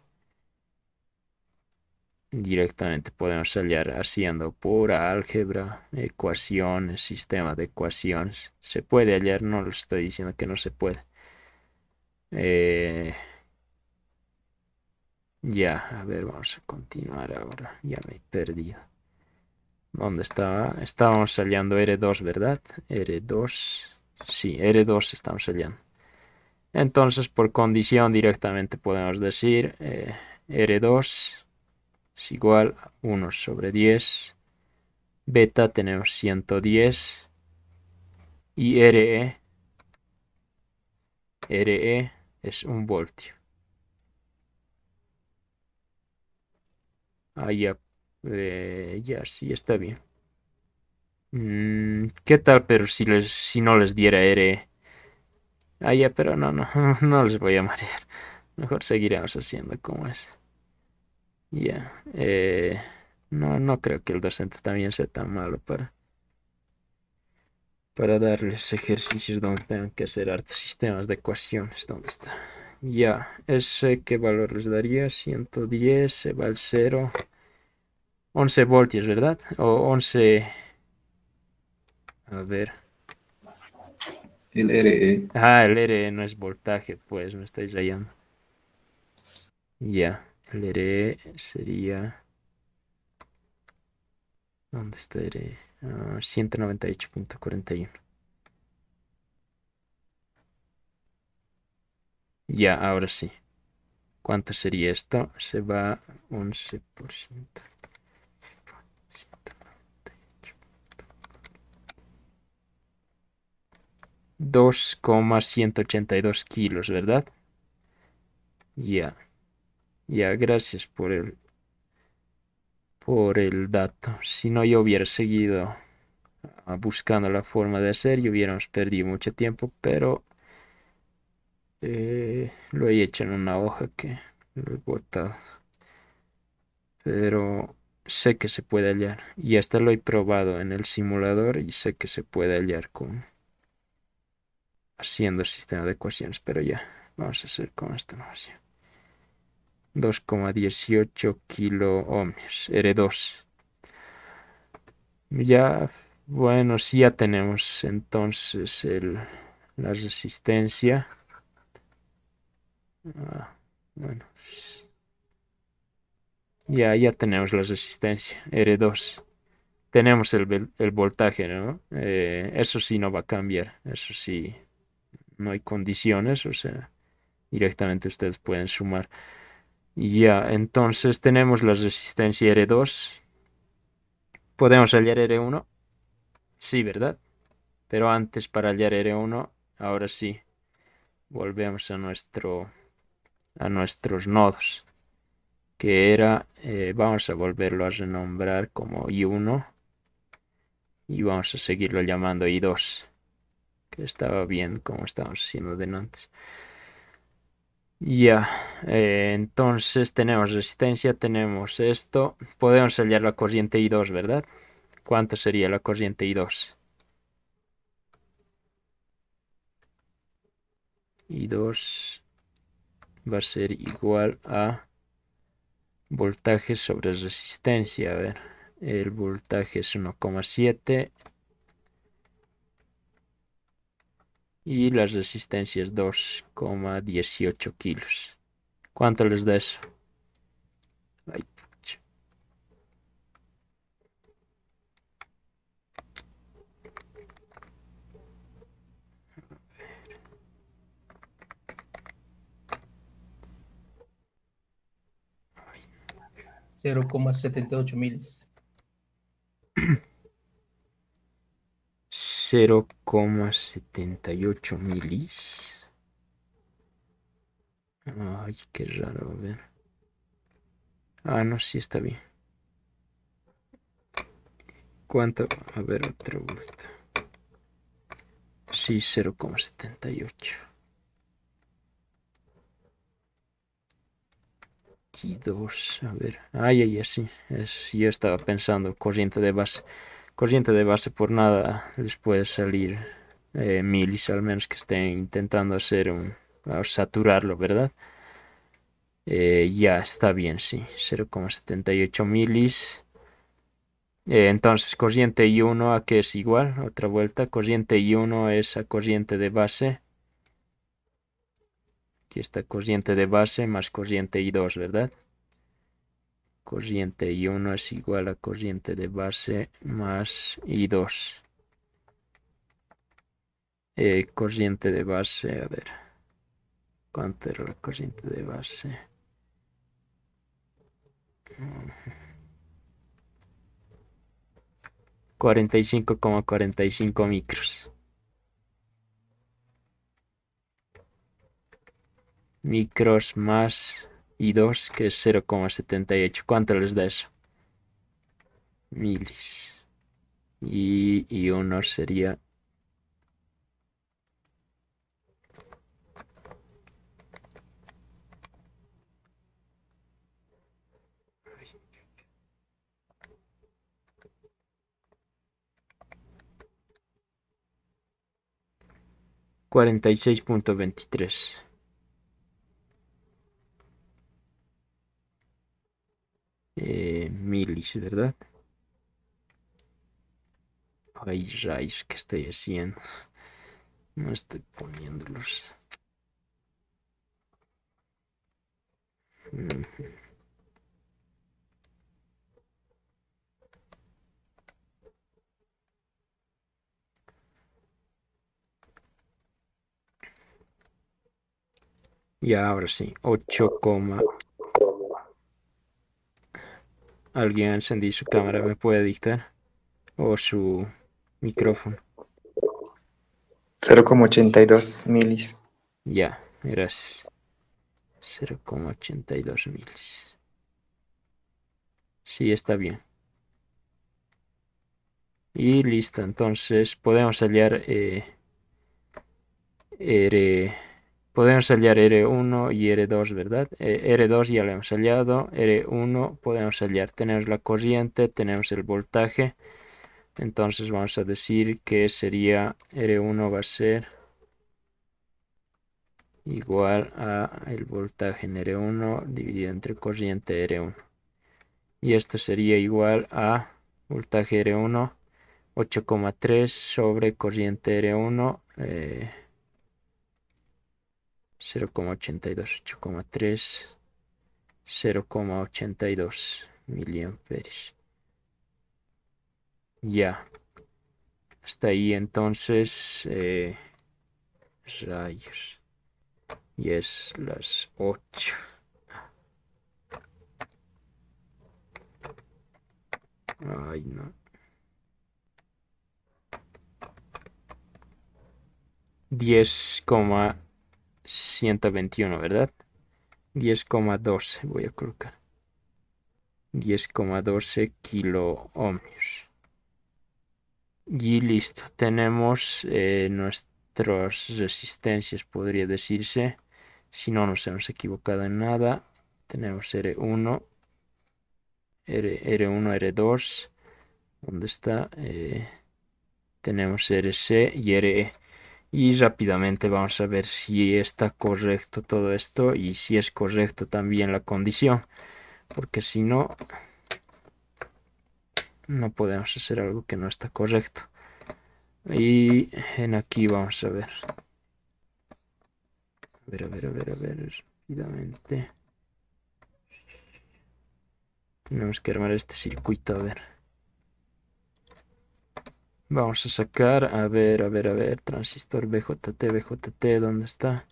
podemos hallar haciendo pura álgebra, ecuaciones, sistema de ecuaciones. Se puede hallar, no lo estoy diciendo que no se puede. Eh, ya, a ver, vamos a continuar ahora. Ya me he perdido. ¿Dónde estaba? Estábamos hallando R2, ¿verdad? R2. Sí, R2 estamos hallando. Entonces, por condición directamente podemos decir R2 es igual a 1 sobre 10. Beta tenemos 110 y RE es 1 voltio. Ya, ya sí está bien. ¿Qué tal? Pero si no les diera RE. Ya, pero no, no les voy a marear. Mejor seguiremos haciendo como es. Ya, no creo que el docente también sea tan malo para darles ejercicios donde tengan que hacer hartos sistemas de ecuaciones. ¿Dónde está? Ya, ese qué valor les daría, 110 se va al 0, 11 voltios, ¿verdad? O 11, a ver. El RE, El R no es voltaje, pues me estáis rayando. Ya, el R sería, ¿dónde está R? 198.41. Ya, ahora sí. ¿Cuánto sería esto? Se va 11%. 2,182 kilos, ¿verdad? Ya, ya, gracias por el dato. Si no, yo hubiera seguido buscando la forma de hacer y hubiéramos perdido mucho tiempo, pero lo he hecho en una hoja que lo he botado. Pero sé que se puede hallar y hasta lo he probado en el simulador y sé que se puede hallar haciendo el sistema de ecuaciones, pero ya, vamos a hacer con esta noción. 2,18 kilo ohmios, R2. Ya, bueno, sí ya tenemos entonces la resistencia. Bueno, ya tenemos la resistencia, R2. Tenemos el voltaje, ¿no? Eso sí no va a cambiar, eso sí, no hay condiciones, o sea, directamente ustedes pueden sumar. Ya, entonces tenemos la resistencia R2. ¿Podemos hallar R1? Sí, ¿verdad? Pero antes para hallar R1, ahora sí, volvemos a nuestros nodos, que era, vamos a volverlo a renombrar como I1 y vamos a seguirlo llamando I2, que estaba bien como estábamos haciendo de antes. Ya, entonces tenemos resistencia, tenemos esto, podemos hallar la corriente I2, ¿verdad? ¿Cuánto sería la corriente I2? I2 va a ser igual a voltaje sobre resistencia. A ver, el voltaje es 1,7 y la resistencia es 2,18 kilos. ¿Cuánto les da eso? Ay, pucha. Ay, 0,78 milis. 0,78 milis. Ay, qué raro, a ver. Ah, no, sí está bien. ¿Cuánto? A ver, otra vuelta. Sí, 0,78. Y 2, a ver. Ay, sí. Yo estaba pensando, corriente de base. Corriente de base por nada les puede salir milis, al menos que estén intentando hacer saturarlo, ¿verdad? Ya está bien, sí. 0,78 milis. Entonces, corriente I1 a qué es igual, otra vuelta. Corriente I1 es a corriente de base. Aquí está corriente de base más corriente I2, ¿verdad? Corriente I1 es igual a corriente de base más I2. Corriente de base, a ver. ¿Cuánto era la corriente de base? 45,45 micros. Micros más I2, que es 0,78. ¿Cuánto les da eso? Milis. Y uno sería 46,23. Milis, ¿verdad? Ay, rayos, ¿qué estoy haciendo? No estoy poniéndolos. Y ahora sí, 8, alguien encendí su cámara, ¿me puede dictar? O su micrófono. 0,82 milis. Ya, gracias. 0,82 milis. Sí, está bien. Y listo, entonces podemos hallar R, podemos hallar R1 y R2, ¿verdad? R2 ya lo hemos hallado, R1 podemos hallar, tenemos la corriente, tenemos el voltaje, entonces vamos a decir que sería R1 va a ser igual a el voltaje en R1 dividido entre corriente R1. Y esto sería igual a voltaje R1 8,3 sobre corriente R1 0,82, 8,3, 0,82 miliamperes. Ya, hasta ahí entonces, rayos, y es las 8. Ay, no. 10,121, ¿verdad? 10,12 voy a colocar. 10,12 kilo ohmios. Y listo, tenemos nuestras resistencias, podría decirse, si no nos hemos equivocado en nada. Tenemos R1, R1, R2, ¿Dónde está? Tenemos RC y RE. Y rápidamente vamos a ver si está correcto todo esto y si es correcto también la condición. Porque si no, no podemos hacer algo que no está correcto. Y en aquí vamos a ver. A ver, rápidamente. Tenemos que armar este circuito, a ver. Vamos a sacar, a ver, transistor BJT, ¿dónde está?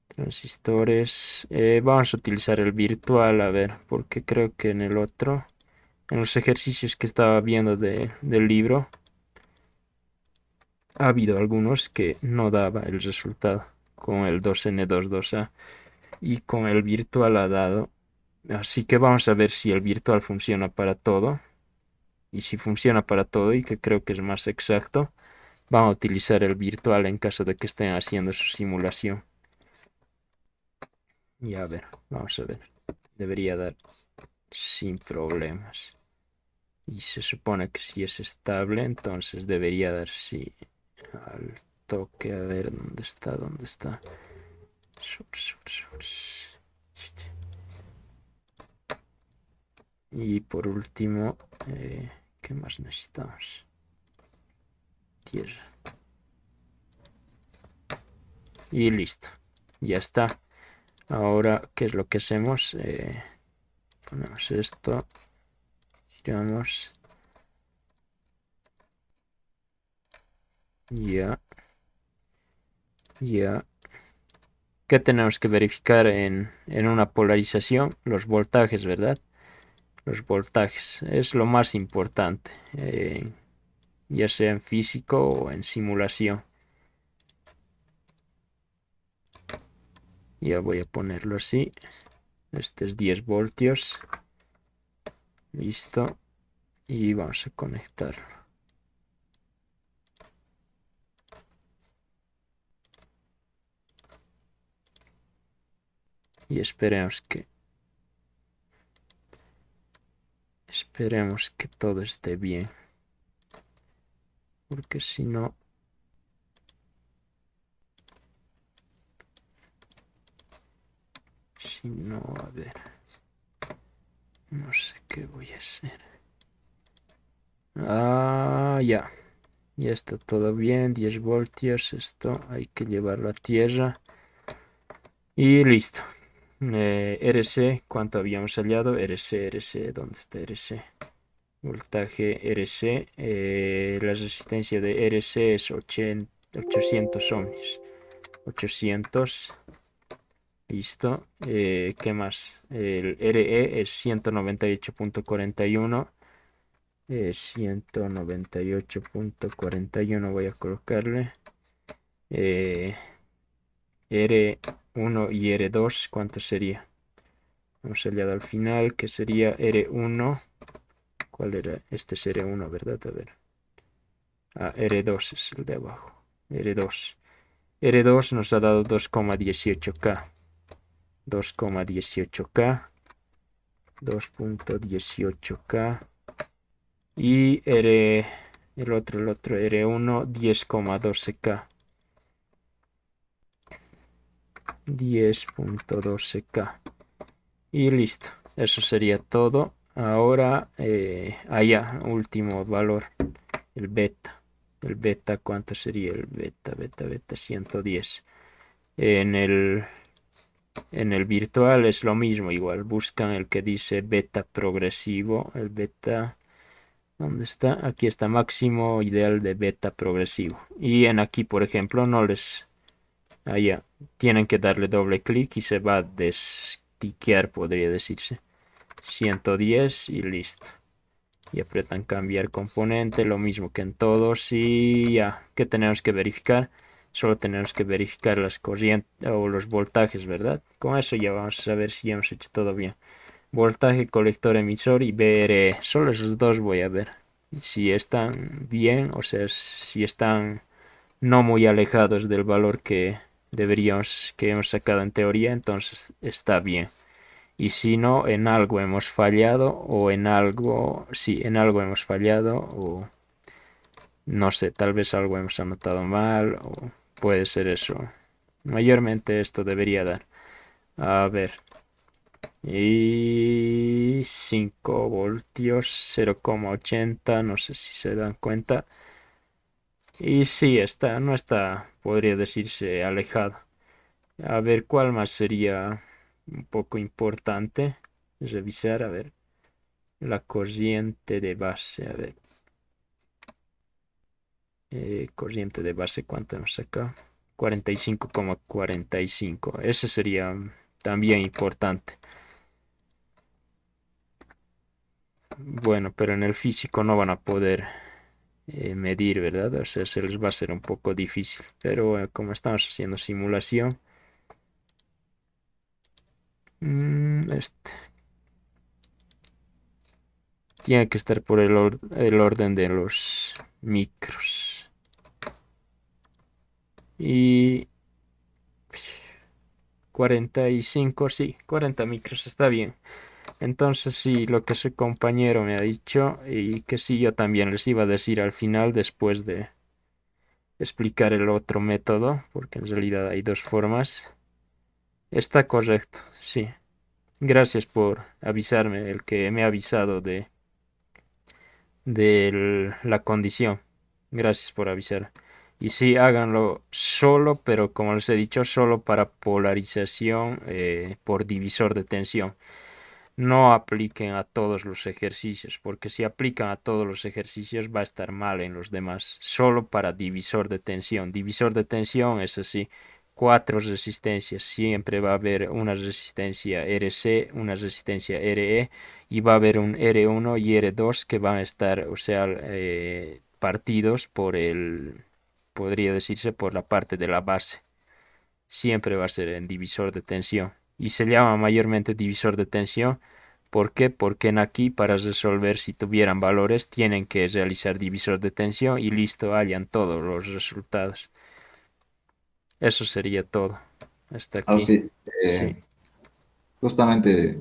Transistores, vamos a utilizar el virtual, a ver, porque creo que en el otro, en los ejercicios que estaba viendo del libro, ha habido algunos que no daba el resultado con el 2N22A y con el virtual ha dado. Así que vamos a ver si el virtual funciona para todo. Y si funciona para todo, y que creo que es más exacto, van a utilizar el virtual en caso de que estén haciendo su simulación. Y a ver, vamos a ver. Debería dar sin problemas. Y se supone que si es estable, entonces debería dar sí al toque. A ver, ¿dónde está? Y por último, ¿qué más necesitamos? Tierra. Y listo. Ya está. Ahora, ¿qué es lo que hacemos? Ponemos esto. Giramos. Ya. ¿Qué tenemos que verificar en una polarización? Los voltajes, ¿verdad? Los voltajes es lo más importante, ya sea en físico o en simulación. Ya voy a ponerlo así. Este es 10 voltios. Listo. Y vamos a conectarlo. Y esperemos que todo esté bien. Porque si no... a ver. No sé qué voy a hacer. Ya. Ya está todo bien. 10 voltios. Esto hay que llevarlo a tierra. Y listo. RC, ¿cuánto habíamos hallado? RC, ¿dónde está RC? Voltaje RC, la resistencia de RC es 800 ohms. 800, listo. ¿Qué más? El RE es 198.41. 198.41 voy a colocarle. R1 y R2, ¿cuánto sería? Hemos hallado al final que sería R1. ¿Cuál era? Este es R1, ¿verdad? A ver. R2 es el de abajo. R2. R2 nos ha dado 2,18K. 2,18K. 2.18K. Y el otro R1, 10,12K. 10.12K. Y listo. Eso sería todo. Ahora, allá, último valor. El beta. El beta, ¿cuánto sería el beta? Beta 110. En el virtual es lo mismo, igual. Buscan el que dice beta progresivo. El beta, ¿dónde está? Aquí está máximo ideal de beta progresivo. Y en aquí, por ejemplo, no les... Allá, tienen que darle doble clic y se va a destiquear, podría decirse. 110 y listo. Y apretan cambiar componente, lo mismo que en todos. Y ya, ¿qué tenemos que verificar? Solo tenemos que verificar las corrientes o los voltajes, ¿verdad? Con eso ya vamos a saber si hemos hecho todo bien. Voltaje, colector, emisor y BRE. Solo esos dos voy a ver. Si están bien, o sea, si están no muy alejados del valor que hemos sacado en teoría, entonces está bien. Y si no, en algo hemos fallado o en algo, sí, en algo hemos fallado o no sé, tal vez algo hemos anotado mal o puede ser eso. Mayormente esto debería dar. A ver. Y 5 voltios, 0,80, no sé si se dan cuenta. Y sí, está, no está, podría decirse alejado. A ver, ¿cuál más sería un poco importante? Revisar, a ver, la corriente de base, a ver, corriente de base, ¿cuánto nos saca? 45,45. Ese sería también importante. Bueno, pero en el físico no van a poder medir, ¿verdad? O sea, se les va a hacer un poco difícil. Pero como estamos haciendo simulación, este tiene que estar por el orden de los micros. Y 45, sí, 40 micros está bien. Entonces sí, lo que su compañero me ha dicho y que sí, yo también les iba a decir al final después de explicar el otro método, porque en realidad hay dos formas. Está correcto, sí. Gracias por avisarme, el que me ha avisado de la condición. Gracias por avisar. Y sí, háganlo solo, pero como les he dicho, solo para polarización por divisor de tensión. No apliquen a todos los ejercicios, porque si aplican a todos los ejercicios va a estar mal en los demás. Solo para divisor de tensión. Divisor de tensión es así. Cuatro resistencias. Siempre va a haber una resistencia RC, una resistencia RE y va a haber un R1 y R2 que van a estar, o sea, partidos por podría decirse por la parte de la base. Siempre va a ser en divisor de tensión. Y se llama mayormente divisor de tensión. ¿Por qué? Porque en aquí para resolver si tuvieran valores tienen que realizar divisor de tensión y listo, hallan todos los resultados. Eso sería todo. Hasta Ah, aquí. sí, Sí. justamente